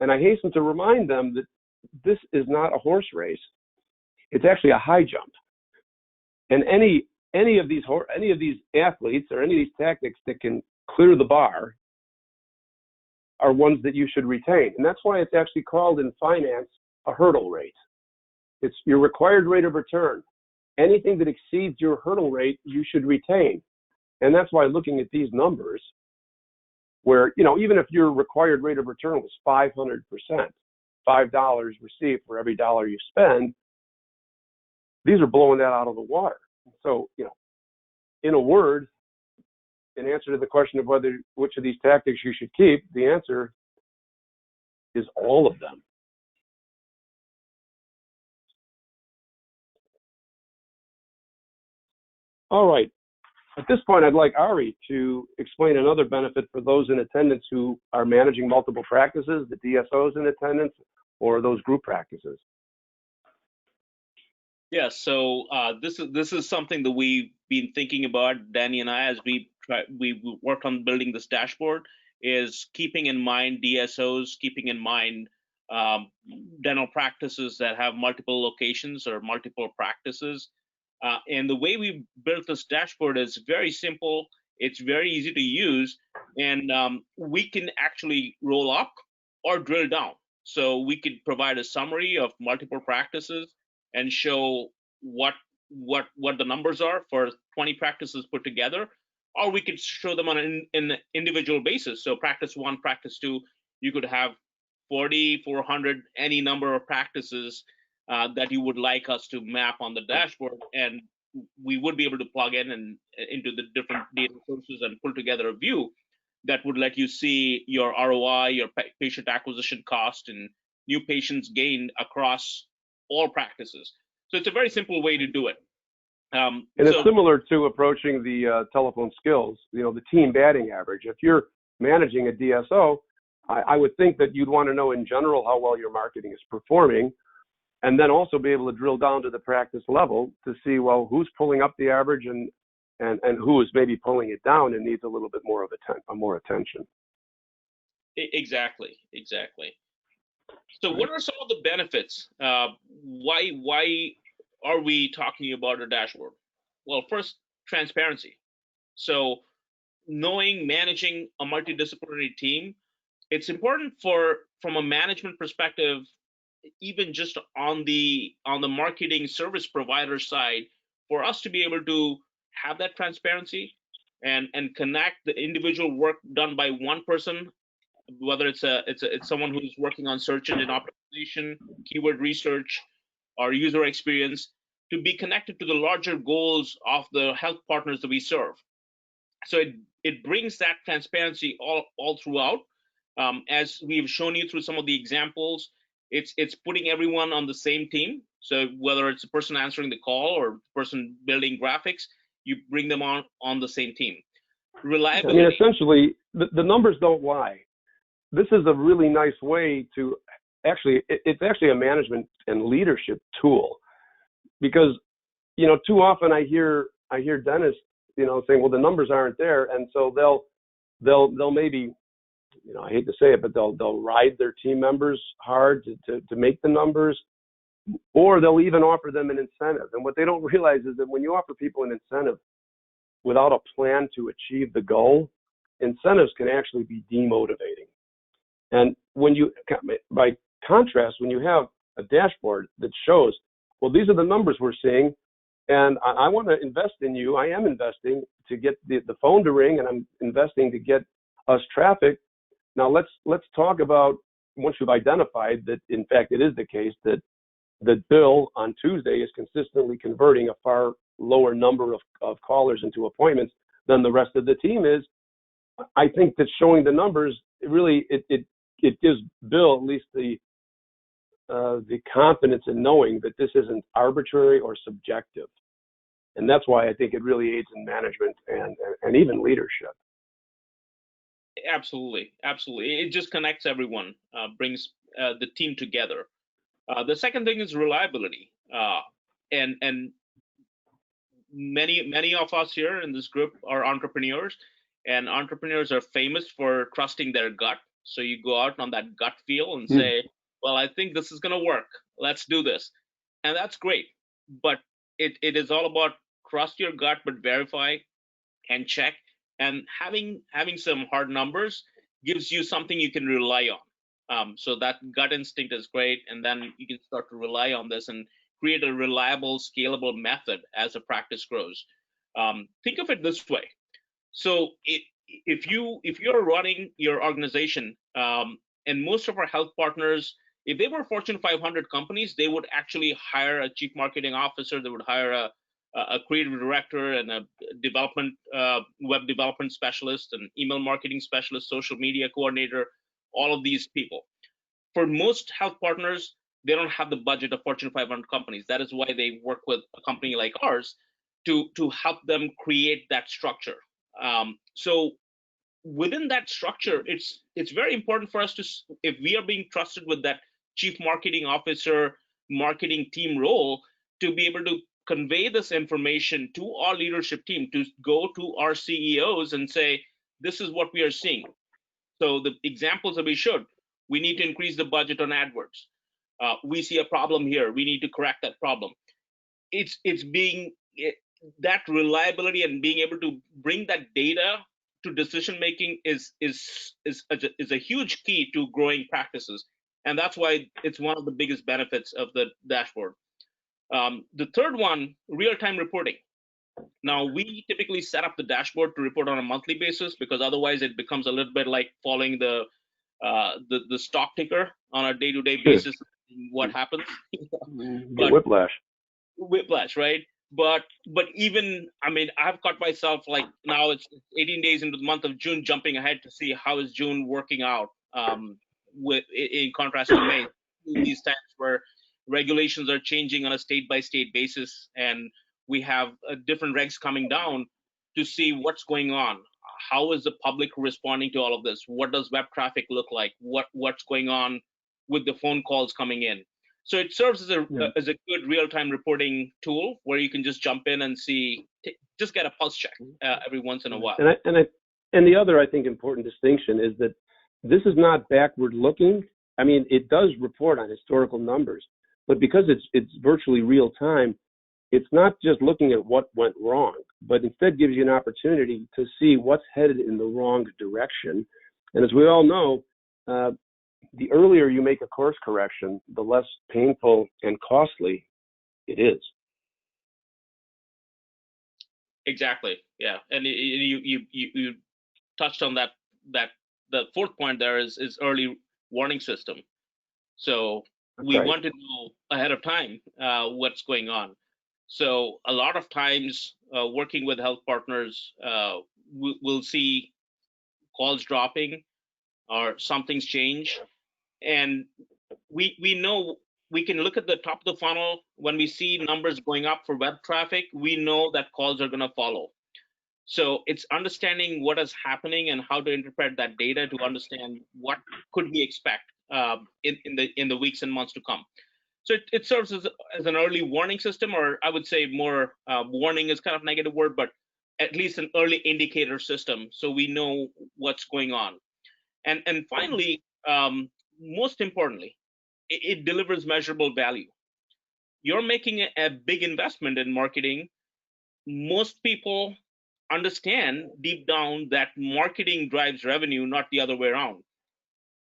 And I hasten to remind them that this is not a horse race. It's actually a high jump. And any of these athletes or any of these tactics that can clear the bar are ones that you should retain. And that's why it's actually called in finance a hurdle rate. It's your required rate of return. Anything that exceeds your hurdle rate, you should retain. And that's why looking at these numbers, where, even if your required rate of return was 500%, $5 received for every dollar you spend, these are blowing that out of the water. So, in a word, in answer to the question of which of these tactics you should keep, the answer is all of them. All right. At this point, I'd like Ari to explain another benefit for those in attendance who are managing multiple practices, the DSOs in attendance, or those group practices. Yeah, so this is something that we've been thinking about, Danny and I, as we work on building this dashboard, is keeping in mind DSOs, keeping in mind dental practices that have multiple locations or multiple practices. And the way we built this dashboard is very simple. It's very easy to use, and we can actually roll up or drill down. So we could provide a summary of multiple practices and show what the numbers are for 20 practices put together, or we could show them on an individual basis. So practice 1, practice 2, you could have 40, 400, any number of practices that you would like us to map on the dashboard, and we would be able to plug in and into the different data sources and pull together a view that would let you see your ROI, your patient acquisition cost, and new patients gained across all practices. So it's a very simple way to do it. And it's similar to approaching the telephone skills, the team batting average. If you're managing a DSO, I would think that you'd want to know in general how well your marketing is performing, and then also be able to drill down to the practice level to see, well, who's pulling up the average and who is maybe pulling it down and needs a little bit more of more attention. Exactly. So what are some of the benefits? Why are we talking about a dashboard? Well, first, transparency. So managing a multidisciplinary team, it's important from a management perspective, even just on the marketing service provider side, for us to be able to have that transparency and connect the individual work done by one person whether it's someone who's working on search engine optimization, keyword research, or user experience, to be connected to the larger goals of the health partners that we serve. So it brings that transparency all throughout. As we've shown you through some of the examples, it's putting everyone on the same team. So whether it's the person answering the call or the person building graphics, you bring them on the same team. Reliability. I mean, essentially, the numbers don't lie. This is a really nice way to it's actually a management and leadership tool, because, you know, too often I hear dentists, you know, saying, well, the numbers aren't there, and so they'll maybe, you know, I hate to say it, but they'll ride their team members hard to make the numbers, or they'll even offer them an incentive. And what they don't realize is that when you offer people an incentive without a plan to achieve the goal, incentives can actually be demotivating. And when you, by contrast, when you have a dashboard that shows, well, these are the numbers we're seeing, and I want to invest in you. I am investing to get the phone to ring, and I'm investing to get us traffic. Now let's talk about, once you've identified that in fact it is the case that Bill on Tuesday is consistently converting a far lower number of callers into appointments than the rest of the team is. I think that showing the numbers, it gives Bill at least the confidence in knowing that this isn't arbitrary or subjective. And that's why I think it really aids in management and even leadership. Absolutely. It just connects everyone, brings the team together. The second thing is reliability. And many of us here in this group are entrepreneurs, and entrepreneurs are famous for trusting their gut. So you go out on that gut feel and say, well, I think this is going to work. Let's do this. And that's great. But it is all about trust your gut, but verify and check. And having some hard numbers gives you something you can rely on. So that gut instinct is great. And then you can start to rely on this and create a reliable, scalable method as the practice grows. Think of it this way. So if you're running your organization, and most of our health partners, if they were Fortune 500 companies, they would actually hire a chief marketing officer. They would hire a creative director and a web development specialist, an email marketing specialist, social media coordinator, all of these people. For most health partners, they don't have the budget of Fortune 500 companies. That is why they work with a company like ours to help them create that structure. So within that structure, it's very important for us to, if we are being trusted with that chief marketing officer, marketing team role, to be able to convey this information to our leadership team, to go to our CEOs and say, this is what we are seeing. So the examples that we showed, we need to increase the budget on AdWords. We see a problem here. We need to correct that problem. That reliability and being able to bring that data to decision making is a huge key to growing practices, and that's why it's one of the biggest benefits of the dashboard. The third one, real-time reporting. Now, we typically set up the dashboard to report on a monthly basis, because otherwise it becomes a little bit like following the stock ticker on a day-to-day basis. What happens? But, whiplash, right? But even, I mean, I've caught myself, like, now it's 18 days into the month of June, jumping ahead to see how is June working out, in contrast to May. These times where regulations are changing on a state-by-state basis, and we have different regs coming down, to see what's going on. How is the public responding to all of this? What does web traffic look like? What's going on with the phone calls coming in? So it serves as a good real-time reporting tool where you can just jump in and see, just get a pulse check every once in a while. And the other, I think, important distinction is that this is not backward looking. I mean, it does report on historical numbers, but because it's virtually real time, it's not just looking at what went wrong, but instead gives you an opportunity to see what's headed in the wrong direction. And as we all know, the earlier you make a course correction, the less painful and costly it is. Exactly. Yeah, and you touched on that the fourth point there is early warning system. So That's we right. want to know ahead of time what's going on. So a lot of times working with health partners, we'll see calls dropping or something's changed. And we know we can look at the top of the funnel. When we see numbers going up for web traffic, we know that calls are going to follow. So it's understanding what is happening and how to interpret that data to understand what could we expect in the weeks and months to come. So it serves as an early warning system, or I would say more warning is kind of a negative word, but at least an early indicator system, so we know what's going on. And finally, most importantly, it delivers measurable value. You're making a big investment in marketing. Most people understand deep down that marketing drives revenue, not the other way around.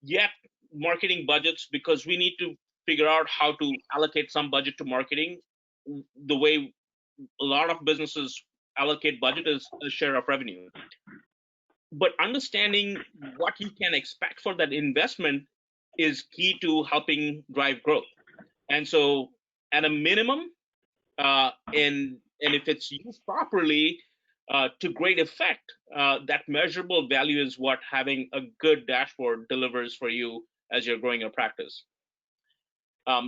Yet marketing budgets, because we need to figure out how to allocate some budget to marketing, the way a lot of businesses allocate budget is a share of revenue. But understanding what you can expect for that investment is key to helping drive growth. And so at a minimum, and if it's used properly to great effect, that measurable value is what having a good dashboard delivers for you as you're growing your practice.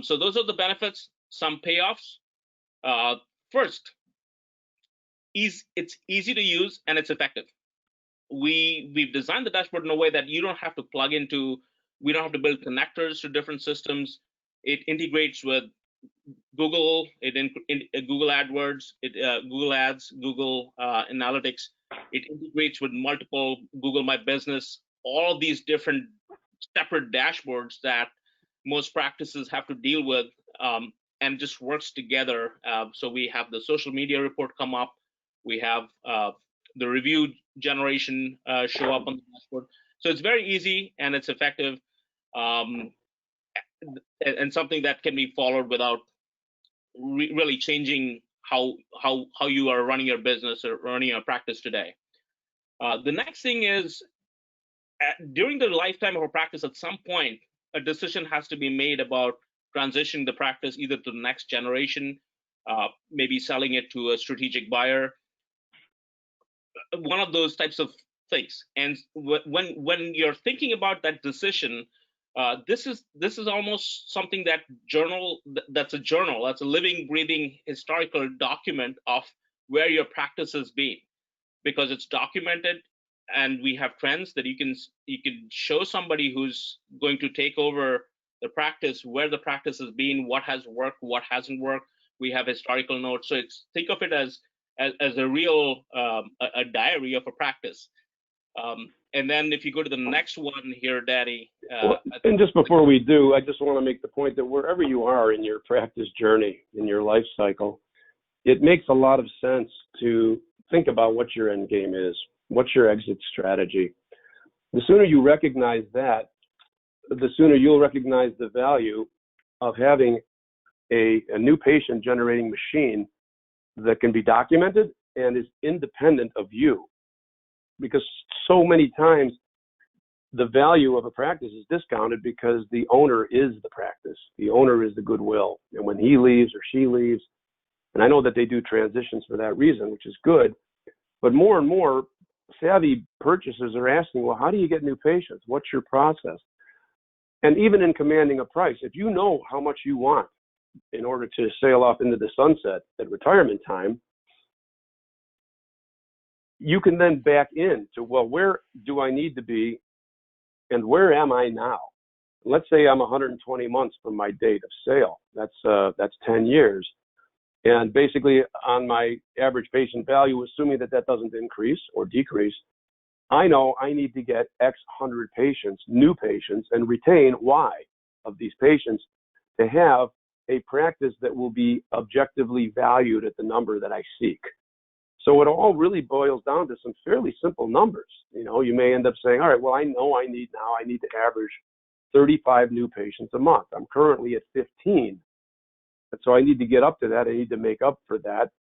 So those are the benefits, some payoffs. First, it's easy to use and it's effective. We've designed the dashboard in a way that you don't have to plug into, we don't have to build connectors to different systems. It integrates with Google, Google AdWords, Google Ads, Google Analytics. It integrates with multiple Google My Business, all of these different separate dashboards that most practices have to deal with, and just works together. So we have the social media report come up. We have the review generation show up on the dashboard. So it's very easy and it's effective, and something that can be followed without really changing how you are running your business or running your practice today. The next thing is, during the lifetime of a practice, at some point, a decision has to be made about transitioning the practice either to the next generation, maybe selling it to a strategic buyer, one of those types of things. And when you're thinking about that decision, this is almost something that's a journal, that's a living, breathing historical document of where your practice has been, because it's documented, and we have trends that you can show somebody who's going to take over the practice, where the practice has been, what has worked, what hasn't worked. We have historical notes. So think of it as a real a diary of a practice. And then if you go to the next one here, Danny. And just before we do, I just want to make the point that wherever you are in your practice journey, in your life cycle, it makes a lot of sense to think about what your end game is. What's your exit strategy? The sooner you recognize that, the sooner you'll recognize the value of having a new patient generating machine that can be documented and is independent of you. Because so many times the value of a practice is discounted because the owner is the practice. The owner is the goodwill. And when he leaves or she leaves, and I know that they do transitions for that reason, which is good, but more and more savvy purchasers are asking, well, how do you get new patients? What's your process? And even in commanding a price, if you know how much you want in order to sail off into the sunset at retirement time, you can then back into, well, where do I need to be and where am I now? Let's say I'm 120 months from my date of sale. That's 10 years. And basically on my average patient value, assuming that doesn't increase or decrease, I know I need to get X hundred patients, new patients, and retain Y of these patients to have a practice that will be objectively valued at the number that I seek. So it all really boils down to some fairly simple numbers. You may end up saying, all right, well, I know I need to average 35 new patients a month. I'm currently at 15. And so I need to get up to that. I need to make up for that.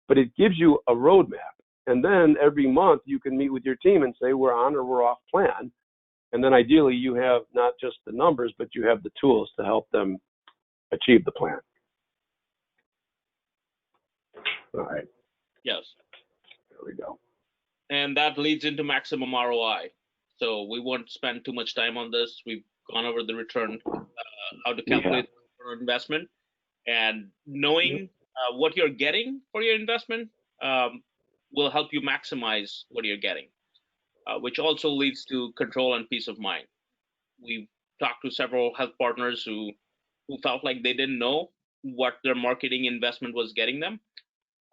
But it gives you a roadmap. And then every month you can meet with your team and say, we're on or we're off plan. And then ideally, you have not just the numbers, but you have the tools to help them achieve the plan. All right. Yes. There we go. And that leads into maximum ROI. So we won't spend too much time on this. We've gone over the return, how to calculate the return on investment, and knowing what you're getting for your investment will help you maximize what you're getting, which also leads to control and peace of mind. We've talked to several health partners who felt like they didn't know what their marketing investment was getting them.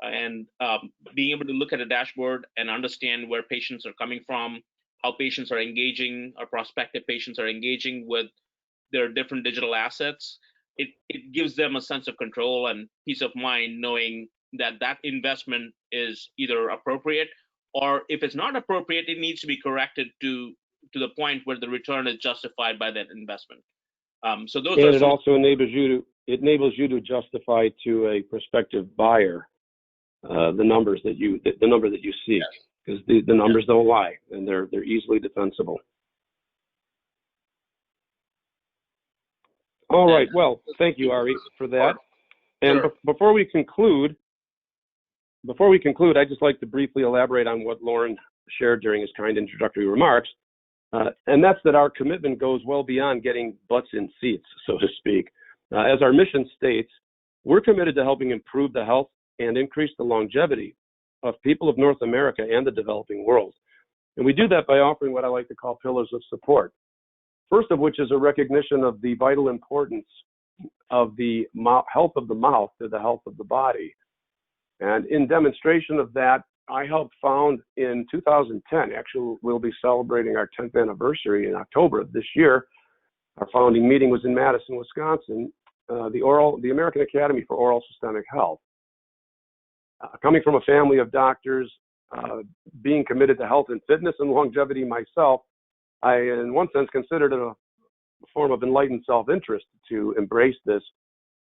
And being able to look at a dashboard and understand where patients are coming from, how patients are engaging, or prospective patients are engaging with their different digital assets, it gives them a sense of control and peace of mind, knowing that that investment is either appropriate, or if it's not appropriate, it needs to be corrected to the point where the return is justified by that investment. So those and are it also enables you to justify to a prospective buyer the number that you seek, because the numbers don't lie, and they're easily defensible. All right. Well, thank you, Ari, for that. And Sure. Before we conclude, I'd just like to briefly elaborate on what Lauren shared during his kind introductory remarks, and that's that our commitment goes well beyond getting butts in seats, so to speak. As our mission states, we're committed to helping improve the health and increase the longevity of people of North America and the developing world. And we do that by offering what I like to call pillars of support. First of which is a recognition of the vital importance of the health of the mouth to the health of the body. And in demonstration of that, I helped found in 2010, actually we'll be celebrating our 10th anniversary in October of this year. Our founding meeting was in Madison, Wisconsin, the American Academy for Oral Systemic Health. Coming from a family of doctors, being committed to health and fitness and longevity myself, I, in one sense, considered it a form of enlightened self-interest to embrace this.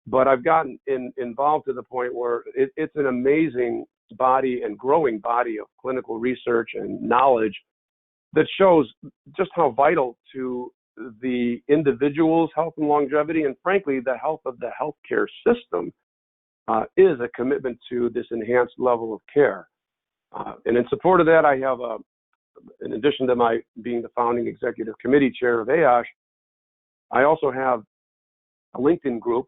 But I've gotten involved to the point where it's an amazing body and growing body of clinical research and knowledge that shows just how vital to the individual's health and longevity, and frankly, the health of the healthcare system, is a commitment to this enhanced level of care. And in support of that, I have in addition to my being the founding executive committee chair of AOSH, I also have a LinkedIn group,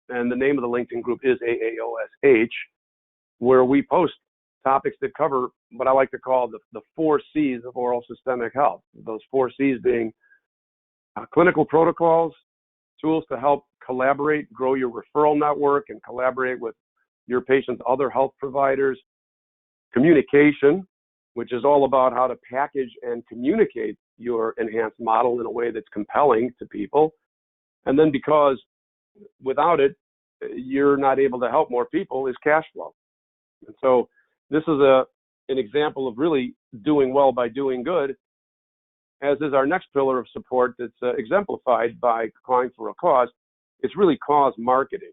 and the name of the LinkedIn group is AAOSH, where we post topics that cover what I like to call the 4 C's of oral systemic health. Those 4 C's being clinical protocols, tools to help collaborate, grow your referral network, and collaborate with your patient's other health providers, communication, which is all about how to package and communicate your enhanced model in a way that's compelling to people. And then, because without it, you're not able to help more people, is cash flow. And so this is an example of really doing well by doing good, as is our next pillar of support that's exemplified by Climb for a Cause. It's really cause marketing,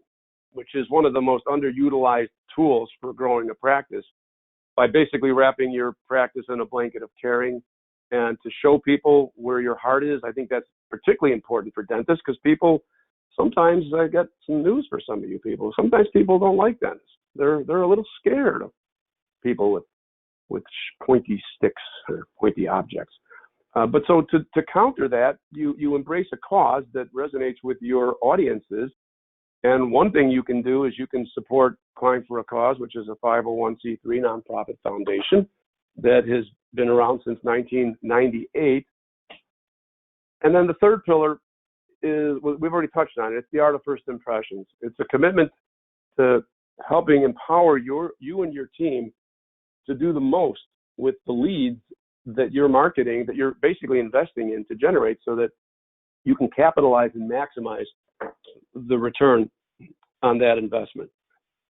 which is one of the most underutilized tools for growing a practice, by basically wrapping your practice in a blanket of caring and to show people where your heart is. I think that's particularly important for dentists, because people, sometimes I get some news for some of you people. Sometimes people don't like dentists. They're a little scared of people with pointy sticks or pointy objects. But so to counter that, you embrace a cause that resonates with your audiences. And one thing you can do is you can support Climb for a Cause, which is a 501c3 nonprofit foundation that has been around since 1998. And then the third pillar is, we've already touched on it, it's the art of first impressions. It's a commitment to helping empower you and your team to do the most with the leads that you're marketing, that you're basically investing in to generate, so that you can capitalize and maximize the return on that investment.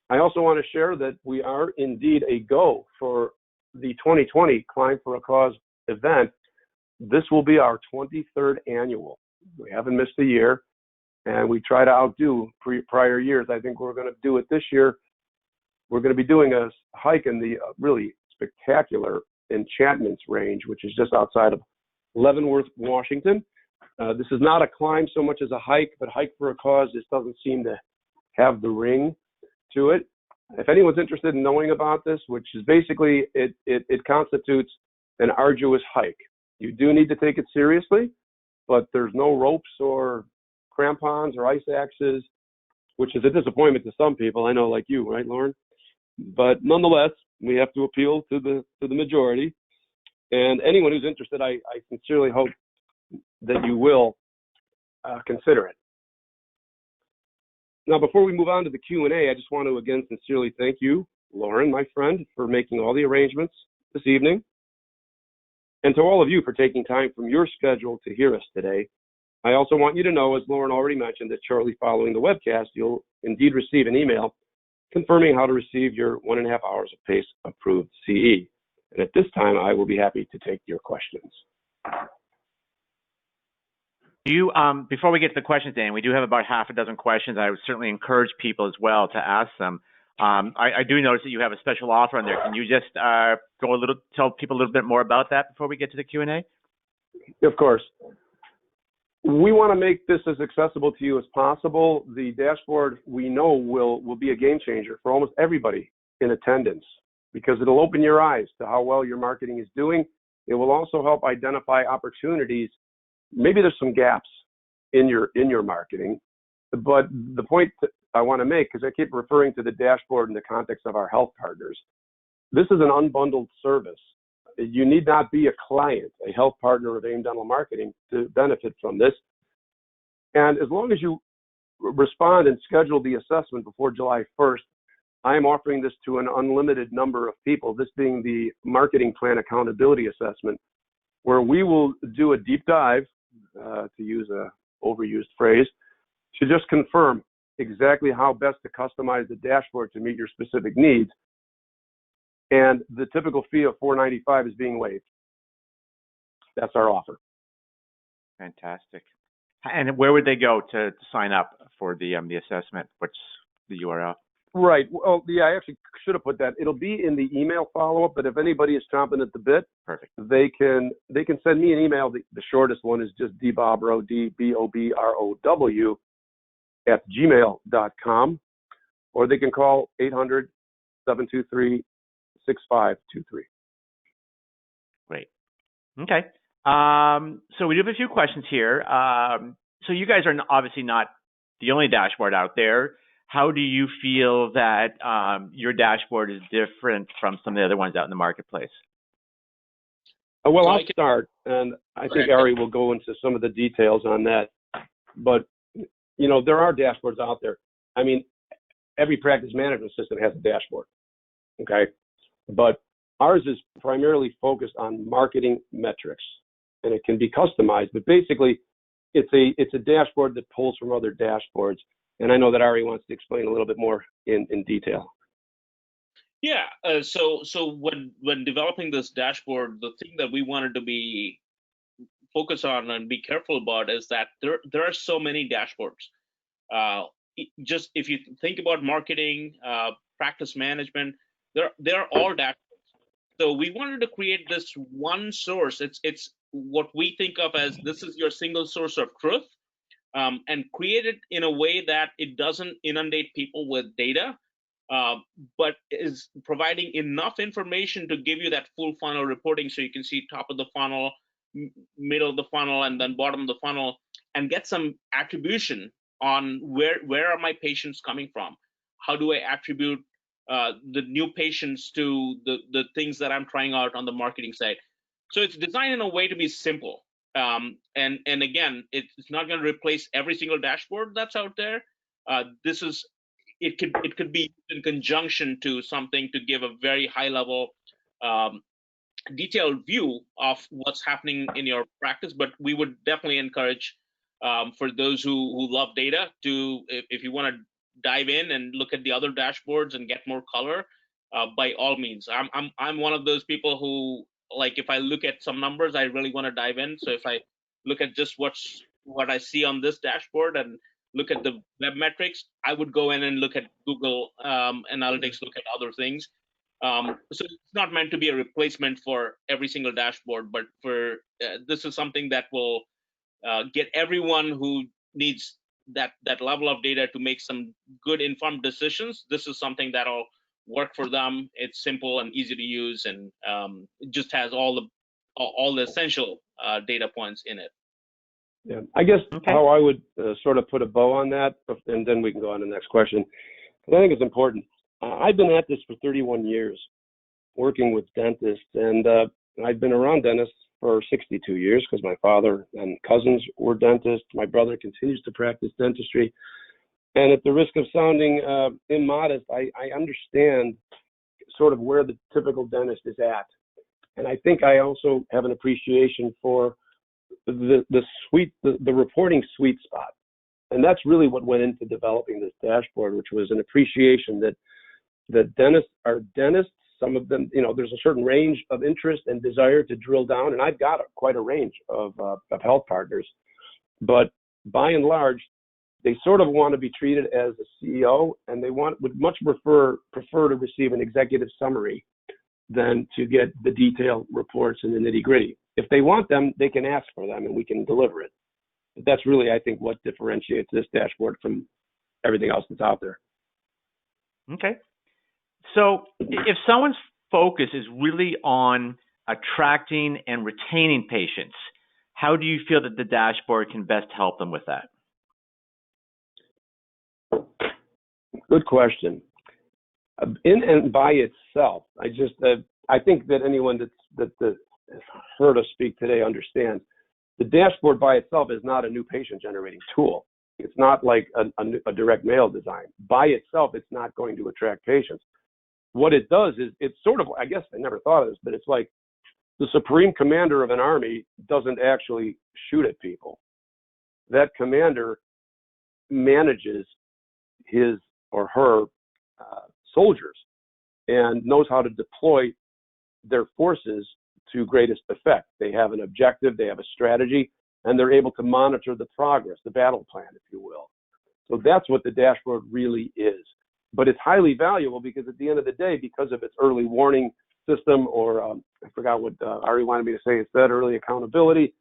I also want to share that we are indeed a go for the 2020 Climb for a Cause event. This will be our 23rd annual. We haven't missed a year, and we try to outdo prior years. I think we're going to do it this year. We're going to be doing a hike in the really spectacular Enchantments range, which is just outside of Leavenworth, Washington. This is not a climb so much as a hike, but hike for a cause just doesn't seem to have the ring to it. If anyone's interested in knowing about this, which is basically, it constitutes an arduous hike. You do need to take it seriously, but there's no ropes or crampons or ice axes, which is a disappointment to some people. I know, like you, right, Lauren? But nonetheless, we have to appeal to the majority. And anyone who's interested, I sincerely hope that you will consider it. Now, before we move on to the Q&A, I just want to again sincerely thank you, Lauren, my friend, for making all the arrangements this evening, and to all of you for taking time from your schedule to hear us today. I also want you to know, as Lauren already mentioned, that shortly following the webcast, you'll indeed receive an email confirming how to receive your 1.5 hours of PACE approved CE. And at this time, I will be happy to take your questions. Before we get to the questions, Dan, we do have about half a dozen questions. I would certainly encourage people as well to ask them. I do notice that you have a special offer on there. Can you just tell people a little bit more about that before we get to the Q&A? Of course. We want to make this as accessible to you as possible. The dashboard, we know, will be a game changer for almost everybody in attendance, because it'll open your eyes to how well your marketing is doing. It will also help identify opportunities. Maybe there's some gaps in your marketing, but the point that I want to make, because I keep referring to the dashboard in the context of our health partners, this is an unbundled service. You need not be a client, a health partner of AIM Dental Marketing, to benefit from this. And as long as you respond and schedule the assessment before July 1st, I am offering this to an unlimited number of people, this being the Marketing Plan Accountability Assessment, where we will do a deep dive, to use an overused phrase, to just confirm exactly how best to customize the dashboard to meet your specific needs. And the typical fee of $495 is being waived. That's our offer. Fantastic. And where would they go to sign up for the assessment? What's the URL? Right. Well, yeah, I actually should have put that. It'll be in the email follow-up, but if anybody is chomping at the bit, perfect, they can send me an email. The shortest one is just dbobrow, DBOBROW, @gmail.com, or they can call 800-723-6523. Great. Okay. So we do have a few questions here. So you guys are obviously not the only dashboard out there. How do you feel that your dashboard is different from some of the other ones out in the marketplace? Well, I'll start, and I think Ari will go into some of the details on that. But, you know, there are dashboards out there. I mean, every practice management system has a dashboard, okay? But ours is primarily focused on marketing metrics, and it can be customized. But basically, it's a dashboard that pulls from other dashboards. And I know that Ari wants to explain a little bit more in detail. Yeah. So when developing this dashboard, the thing that we wanted to be focused on and be careful about is that there are so many dashboards. Just if you think about marketing, practice management, they're all dashboards. So we wanted to create this one source. It's what we think of as this is your single source of truth. And create it in a way that it doesn't inundate people with data, but is providing enough information to give you that full funnel reporting, so you can see top of the funnel, middle of the funnel, and then bottom of the funnel, and get some attribution on where are my patients coming from? How do I attribute the new patients to the things that I'm trying out on the marketing side? So it's designed in a way to be simple. And again, it's not going to replace every single dashboard that's out there. It could be in conjunction to something to give a very high level, detailed view of what's happening in your practice. But we would definitely encourage for those who love data to, if you want to dive in and look at the other dashboards and get more color, by all means. I'm one of those people who, like, if I look at some numbers, I really want to dive in. So if I look at just what I see on this dashboard and look at the web metrics, I would go in and look at Google Analytics, look at other things. So it's not meant to be a replacement for every single dashboard, but for this is something that will get everyone who needs that level of data to make some good informed decisions. This is something that'll work for them. It's simple and easy to use, and it just has all the essential data points in it. Yeah, I guess Okay. how I would sort of put a bow on that, and then we can go on to the next question, because I think it's important. I've been at this for 31 years, working with dentists, and I've been around dentists for 62 years because my father and cousins were dentists. My brother continues to practice dentistry. And at the risk of sounding immodest, I understand sort of where the typical dentist is at. And I think I also have an appreciation for the reporting sweet spot. And that's really what went into developing this dashboard, which was an appreciation that dentists are dentists. Some of them, there's a certain range of interest and desire to drill down, and I've got quite a range of health partners. But by and large, they sort of want to be treated as a CEO, and they would much prefer to receive an executive summary than to get the detailed reports and the nitty-gritty. If they want them, they can ask for them, and we can deliver it. But that's really, I think, what differentiates this dashboard from everything else that's out there. Okay. So if someone's focus is really on attracting and retaining patients, how do you feel that the dashboard can best help them with that? Good question. In and by itself, I think that anyone that has heard us speak today understands the dashboard by itself is not a new patient generating tool. It's not like a direct mail design. By itself, it's not going to attract patients. What it does is it's sort of, I guess I never thought of this, but it's like the supreme commander of an army doesn't actually shoot at people. That commander manages his or her soldiers and knows how to deploy their forces to greatest effect. They have an objective, they have a strategy, and they're able to monitor the progress, the battle plan, if you will. So that's what the dashboard really is. But it's highly valuable because at the end of the day, because of its early warning system, or I forgot what Ari wanted me to say instead, early accountability,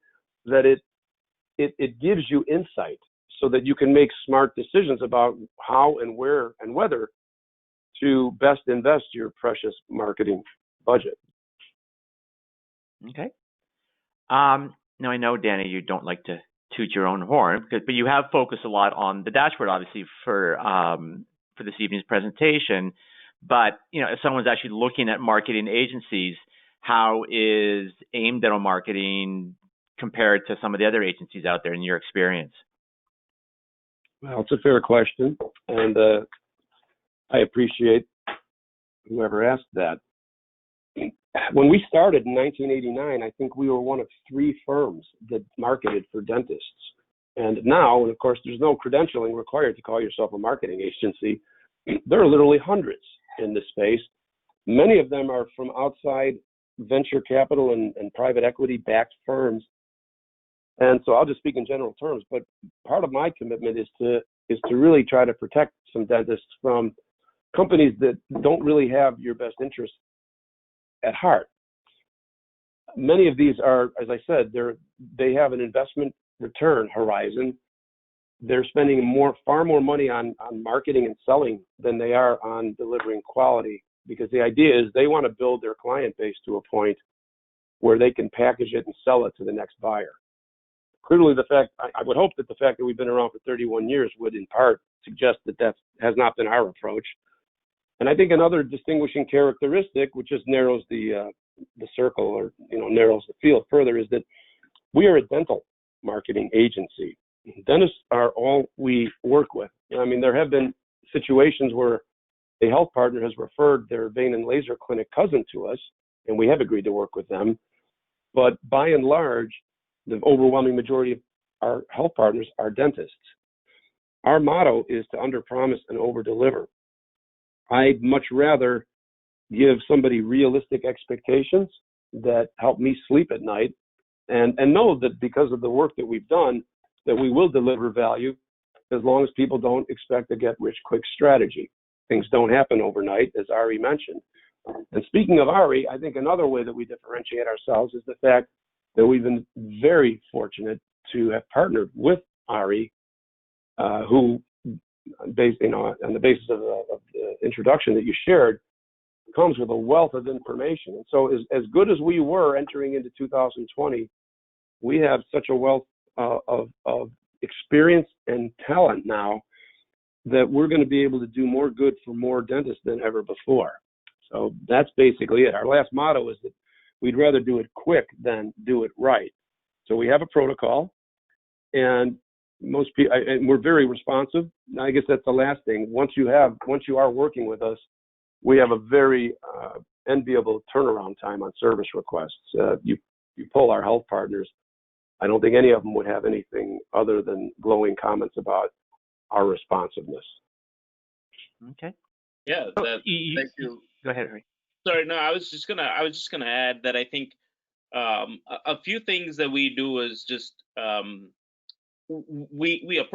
that it gives you insight so that you can make smart decisions about how and where and whether to best invest your precious marketing budget. Okay. Now I know, Danny, you don't like to toot your own horn, but you have focused a lot on the dashboard, obviously, for this evening's presentation. But if someone's actually looking at marketing agencies, how is AIM Dental Marketing compared to some of the other agencies out there in your experience? Well, it's a fair question, and I appreciate whoever asked that. When we started in 1989, I think we were one of 3 firms that marketed for dentists. And now, and of course, there's no credentialing required to call yourself a marketing agency. There are literally hundreds in this space. Many of them are from outside venture capital and private equity-backed firms. And so I'll just speak in general terms, but part of my commitment is to really try to protect some dentists from companies that don't really have your best interests at heart. Many of these are, as I said, they have an investment return horizon. They're spending far more money on marketing and selling than they are on delivering quality, because the idea is they want to build their client base to a point where they can package it and sell it to the next buyer. Clearly, I would hope that the fact that we've been around for 31 years would in part suggest that has not been our approach. And I think another distinguishing characteristic, which just narrows the circle, or narrows the field further, is that we are a dental marketing agency. Dentists are all we work with. I mean, there have been situations where a health partner has referred their vein and laser clinic cousin to us, and we have agreed to work with them. But by and large, the overwhelming majority of our health partners are dentists. Our motto is to underpromise and overdeliver. I'd much rather give somebody realistic expectations that help me sleep at night, and know that because of the work that we've done, that we will deliver value, as long as people don't expect a get-rich-quick strategy. Things don't happen overnight, as Ari mentioned. And speaking of Ari, I think another way that we differentiate ourselves is the fact that we've been very fortunate to have partnered with Ari, who, based, on the basis of the introduction that you shared, comes with a wealth of information. And so as good as we were entering into 2020, we have such a wealth of experience and talent now that we're going to be able to do more good for more dentists than ever before. So that's basically it. Our last motto is that we'd rather do it quick than do it right. So we have a protocol, and most people, and we're very responsive. I guess that's the last thing. Once you are working with us, we have a very enviable turnaround time on service requests. You poll our health partners, I don't think any of them would have anything other than glowing comments about our responsiveness. Okay. Yeah. Thank you. Go ahead, Harry. Sorry, no, I was just gonna add that I think a few things that we do is just we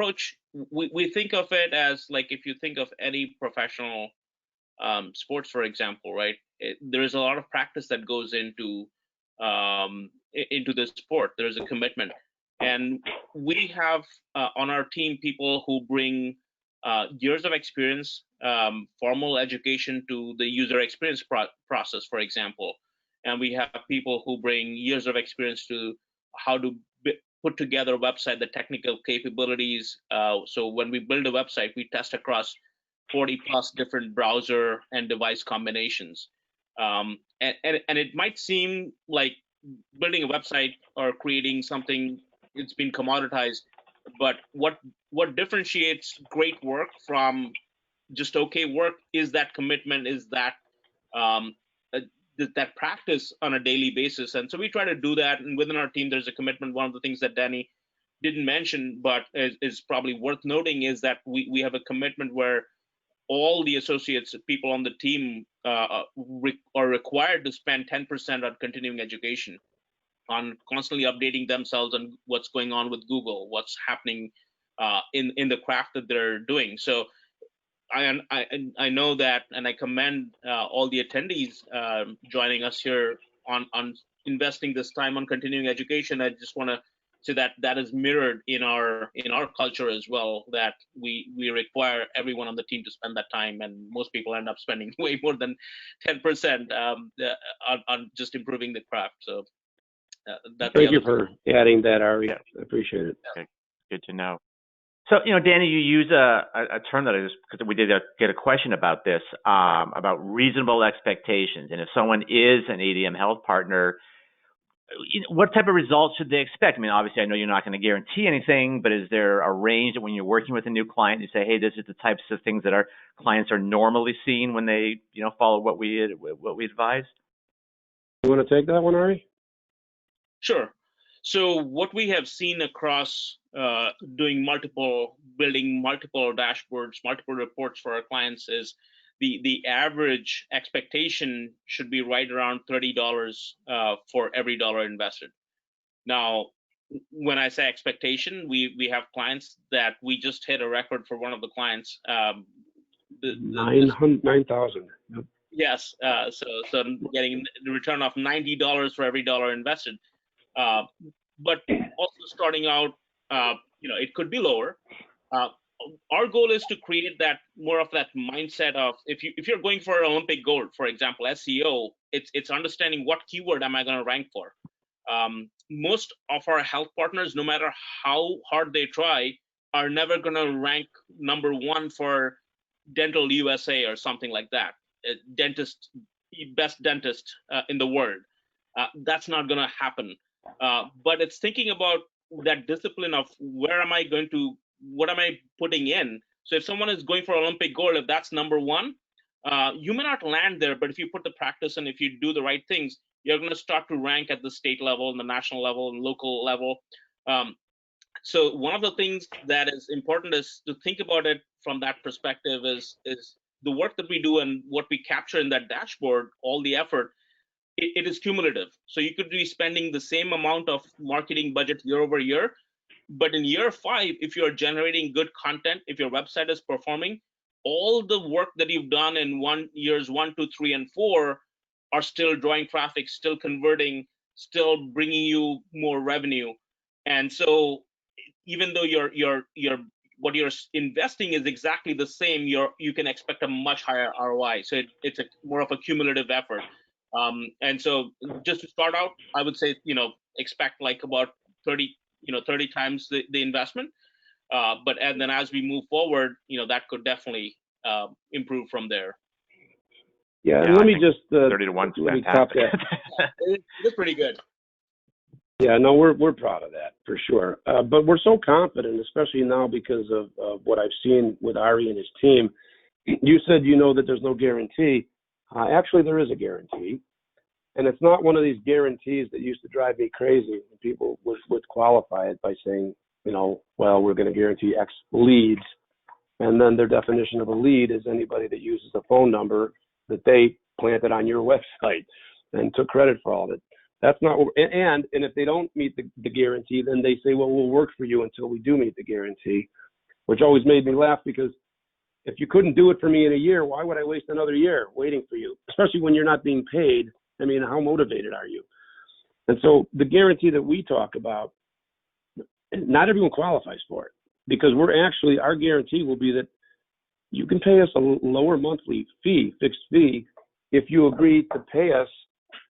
think of it as like, if you think of any professional sports, for example, right? There is a lot of practice that goes into the sport. There's a commitment, and we have on our team people who bring years of experience, formal education to the user experience process, for example, and we have people who bring years of experience to how to put together a website, the technical capabilities. So when we build a website, we test across 40 plus different browser and device combinations. And it might seem like building a website or creating something, it's been commoditized, but what differentiates great work from just okay work is that commitment, is that that practice on a daily basis. And so we try to do that, and within our team there's a commitment. One of the things that Danny didn't mention but is probably worth noting is that we have a commitment where all the associates, people on the team, are required to spend 10% on continuing education, on constantly updating themselves on what's going on with Google, what's happening in the craft that they're doing. So I know that, and I commend all the attendees joining us here on investing this time on continuing education. I just want to say that is mirrored in our culture as well, that we require everyone on the team to spend that time, and most people end up spending way more than 10% on just improving the craft. So that's Thank you for adding that, Ari. Yeah. I appreciate it. Okay. Good to know. So, Danny, you use a term that because we did get a question about this, about reasonable expectations. And if someone is an ADM health partner, what type of results should they expect? I mean, obviously, I know you're not going to guarantee anything, but is there a range that when you're working with a new client, you say, hey, this is the types of things that our clients are normally seeing when they, follow what we advise? You want to take that one, Ari? Sure. So what we have seen across building multiple dashboards, multiple reports for our clients is the average expectation should be right around $30 for every dollar invested. Now, when I say expectation, we have clients that we just hit a record for one of the clients. 9,000. Yep. Yes. So getting the return of $90 for every dollar invested. But also starting out, it could be lower. Our goal is to create that more of that mindset of if you're going for an Olympic gold, for example, SEO, it's understanding what keyword am I going to rank for. Most of our health partners, no matter how hard they try, are never going to rank number one for Dental USA or something like that. Best dentist in the world. That's not going to happen. But it's thinking about that discipline of what am I putting in? So if someone is going for Olympic gold, if that's number one, you may not land there, but if you put the practice and if you do the right things, you're going to start to rank at the state level and the national level and local level. So one of the things that is important is to think about it from that perspective is the work that we do and what we capture in that dashboard, all the effort, it is cumulative. So you could be spending the same amount of marketing budget year over year, but in year 5, if you're generating good content, if your website is performing, all the work that you've done in years 1, 2, 3, and 4 are still drawing traffic, still converting, still bringing you more revenue. And so even though what you're investing is exactly the same, you can expect a much higher ROI. So it's a more of a cumulative effort. And so just to start out, I would say, expect like about 30 times the investment. And then as we move forward, that could definitely improve from there. Yeah, and let me just 30 to 1 is let me top fantastic. that. It's pretty good. Yeah, no, we're proud of that for sure. But we're so confident, especially now because of what I've seen with Ari and his team. You said that there's no guarantee. Actually, there is a guarantee, and it's not one of these guarantees that used to drive me crazy when people would qualify it by saying, well, we're going to guarantee X leads, and then their definition of a lead is anybody that uses a phone number that they planted on your website and took credit for all of it. That's not, and if they don't meet the guarantee, then they say, well, we'll work for you until we do meet the guarantee, which always made me laugh, because if you couldn't do it for me in a year, why would I waste another year waiting for you? Especially when you're not being paid. I mean, how motivated are you? And so the guarantee that we talk about, not everyone qualifies for it, because our guarantee will be that you can pay us a lower monthly fee, fixed fee, if you agree to pay us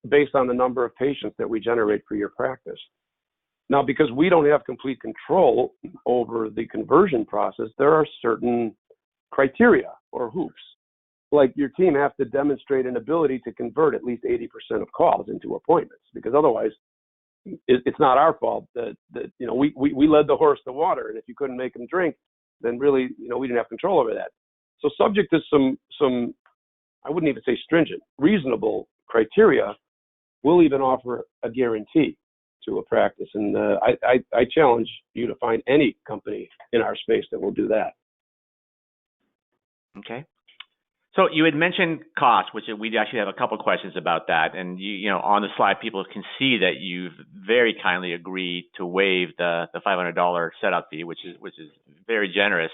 based on the number of patients that we generate for your practice. Now, because we don't have complete control over the conversion process, there are certain criteria or hoops. Like your team has to demonstrate an ability to convert at least 80% of calls into appointments, because otherwise it's not our fault that we led the horse to water, and if you couldn't make them drink, then really we didn't have control over that. So subject to some I wouldn't even say stringent, reasonable criteria, we'll even offer a guarantee to a practice. And I challenge you to find any company in our space that will do that. Okay. So you had mentioned cost, which we actually have a couple questions about that. And on the slide, people can see that you've very kindly agreed to waive the $500 setup fee, which is very generous.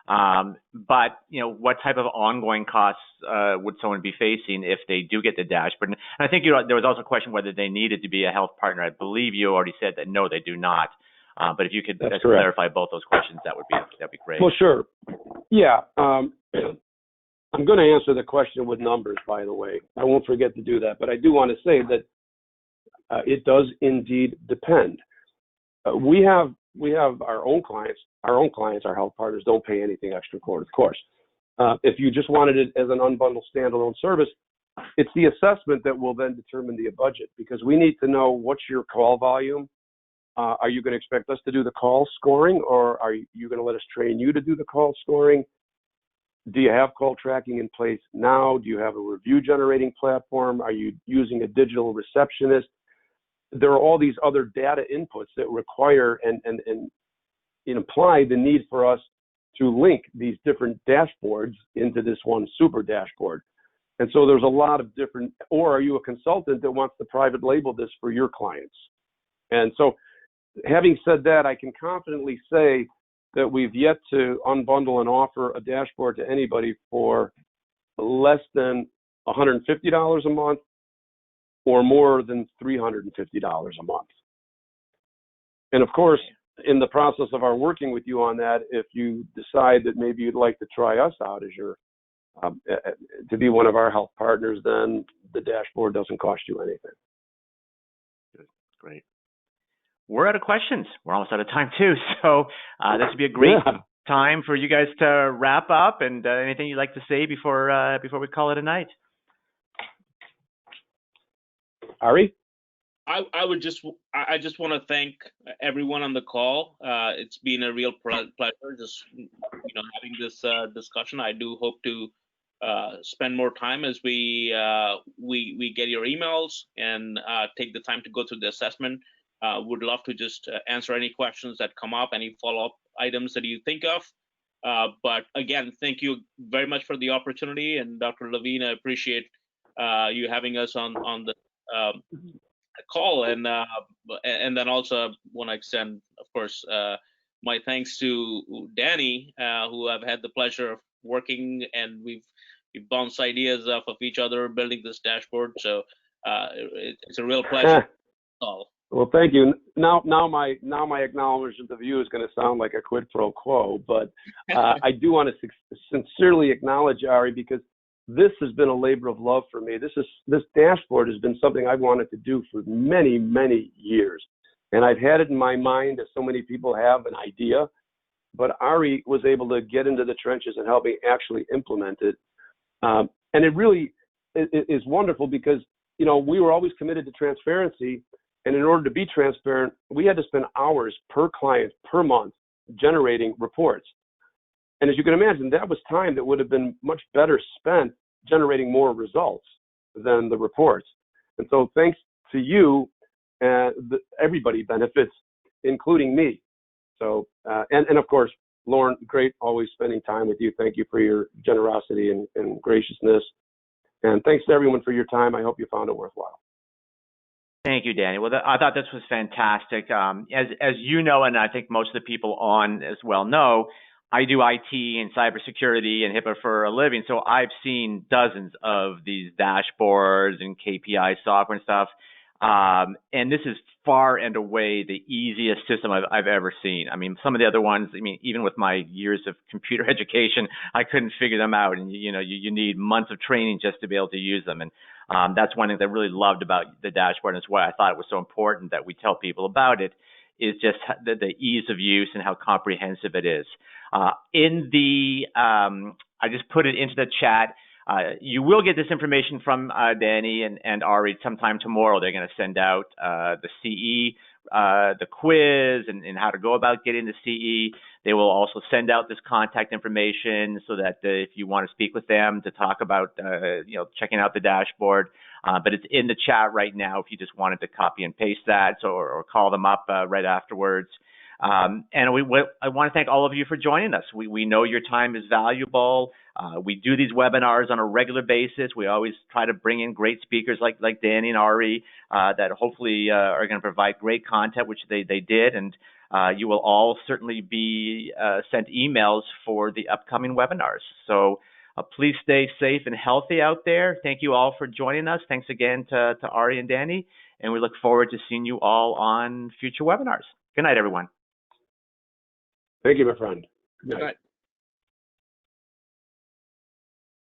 But what type of ongoing costs would someone be facing if they do get the dashboard? And I think there was also a question whether they needed to be a health partner. I believe you already said that no, they do not. But if you could clarify both those questions, that'd be great. Well, sure. Yeah. I'm going to answer the question with numbers, by the way. I won't forget to do that. But I do want to say that it does indeed depend. We have our own clients. Our health partners don't pay anything extra for it, of course. If you just wanted it as an unbundled standalone service, it's the assessment that will then determine the budget, because we need to know what's your call volume. Are you going to expect us to do the call scoring, or are you going to let us train you to do the call scoring? Do you have call tracking in place now? Do you have a review generating platform? Are you using a digital receptionist? There are all these other data inputs that require and imply the need for us to link these different dashboards into this one super dashboard. And so there's a lot of different, or are you a consultant that wants to private label this for your clients? And so having said that, I can confidently say that we've yet to unbundle and offer a dashboard to anybody for less than $150 a month or more than $350 a month. And of course, in the process of our working with you on that, if you decide that maybe you'd like to try us out as your to be one of our health partners, then the dashboard doesn't cost you anything. Good. Great. We're out of questions. We're almost out of time too. So this would be a great time for you guys to wrap up. And anything you'd like to say before we call it a night? Ari? I just want to thank everyone on the call. It's been a real pleasure just having this discussion. I do hope to spend more time as we get your emails and take the time to go through the assessment. Would love to just answer any questions that come up, any follow-up items that you think of. But again, thank you very much for the opportunity. And Dr. Levine, I appreciate you having us on the call. And then also want to extend, of course, my thanks to Danny, who I've had the pleasure of working, and we've bounced ideas off of each other, building this dashboard. So it's a real pleasure. Well, thank you. Now my acknowledgement of you is going to sound like a quid pro quo, but I do want to sincerely acknowledge Ari, because this has been a labor of love for me. This dashboard has been something I've wanted to do for many, many years, and I've had it in my mind, as so many people have, an idea. But Ari was able to get into the trenches and help me actually implement it, and it really is wonderful because we were always committed to transparency. And in order to be transparent, we had to spend hours per client per month generating reports. And as you can imagine, that was time that would have been much better spent generating more results than the reports. And so thanks to you, everybody benefits, including me. So, and of course, Lauren, great always spending time with you. Thank you for your generosity and graciousness. And thanks to everyone for your time. I hope you found it worthwhile. Thank you, Danny. Well, I thought this was fantastic. As you know, and I think most of the people on as well know, I do IT and cybersecurity and HIPAA for a living. So I've seen dozens of these dashboards and KPI software and stuff. And this is far and away the easiest system I've ever seen. I mean, some of the other ones, even with my years of computer education, I couldn't figure them out. And, you need months of training just to be able to use them. And that's one thing that I really loved about the dashboard, and it's why I thought it was so important that we tell people about it, is just the ease of use and how comprehensive it is. I just put it into the chat. You will get this information from Danny and Ari sometime tomorrow. They're going to send out the CE, the quiz, and how to go about getting the CE. They will also send out this contact information so that if you want to speak with them to talk about, checking out the dashboard. But it's in the chat right now if you just wanted to copy and paste that, or call them up right afterwards. And I want to thank all of you for joining us. We know your time is valuable. We do these webinars on a regular basis. We always try to bring in great speakers like Danny and Ari that hopefully are going to provide great content, which they did. And you will all certainly be sent emails for the upcoming webinars. So please stay safe and healthy out there. Thank you all for joining us. Thanks again to Ari and Danny. And we look forward to seeing you all on future webinars. Good night, everyone. Thank you, my friend. Good night. Good night.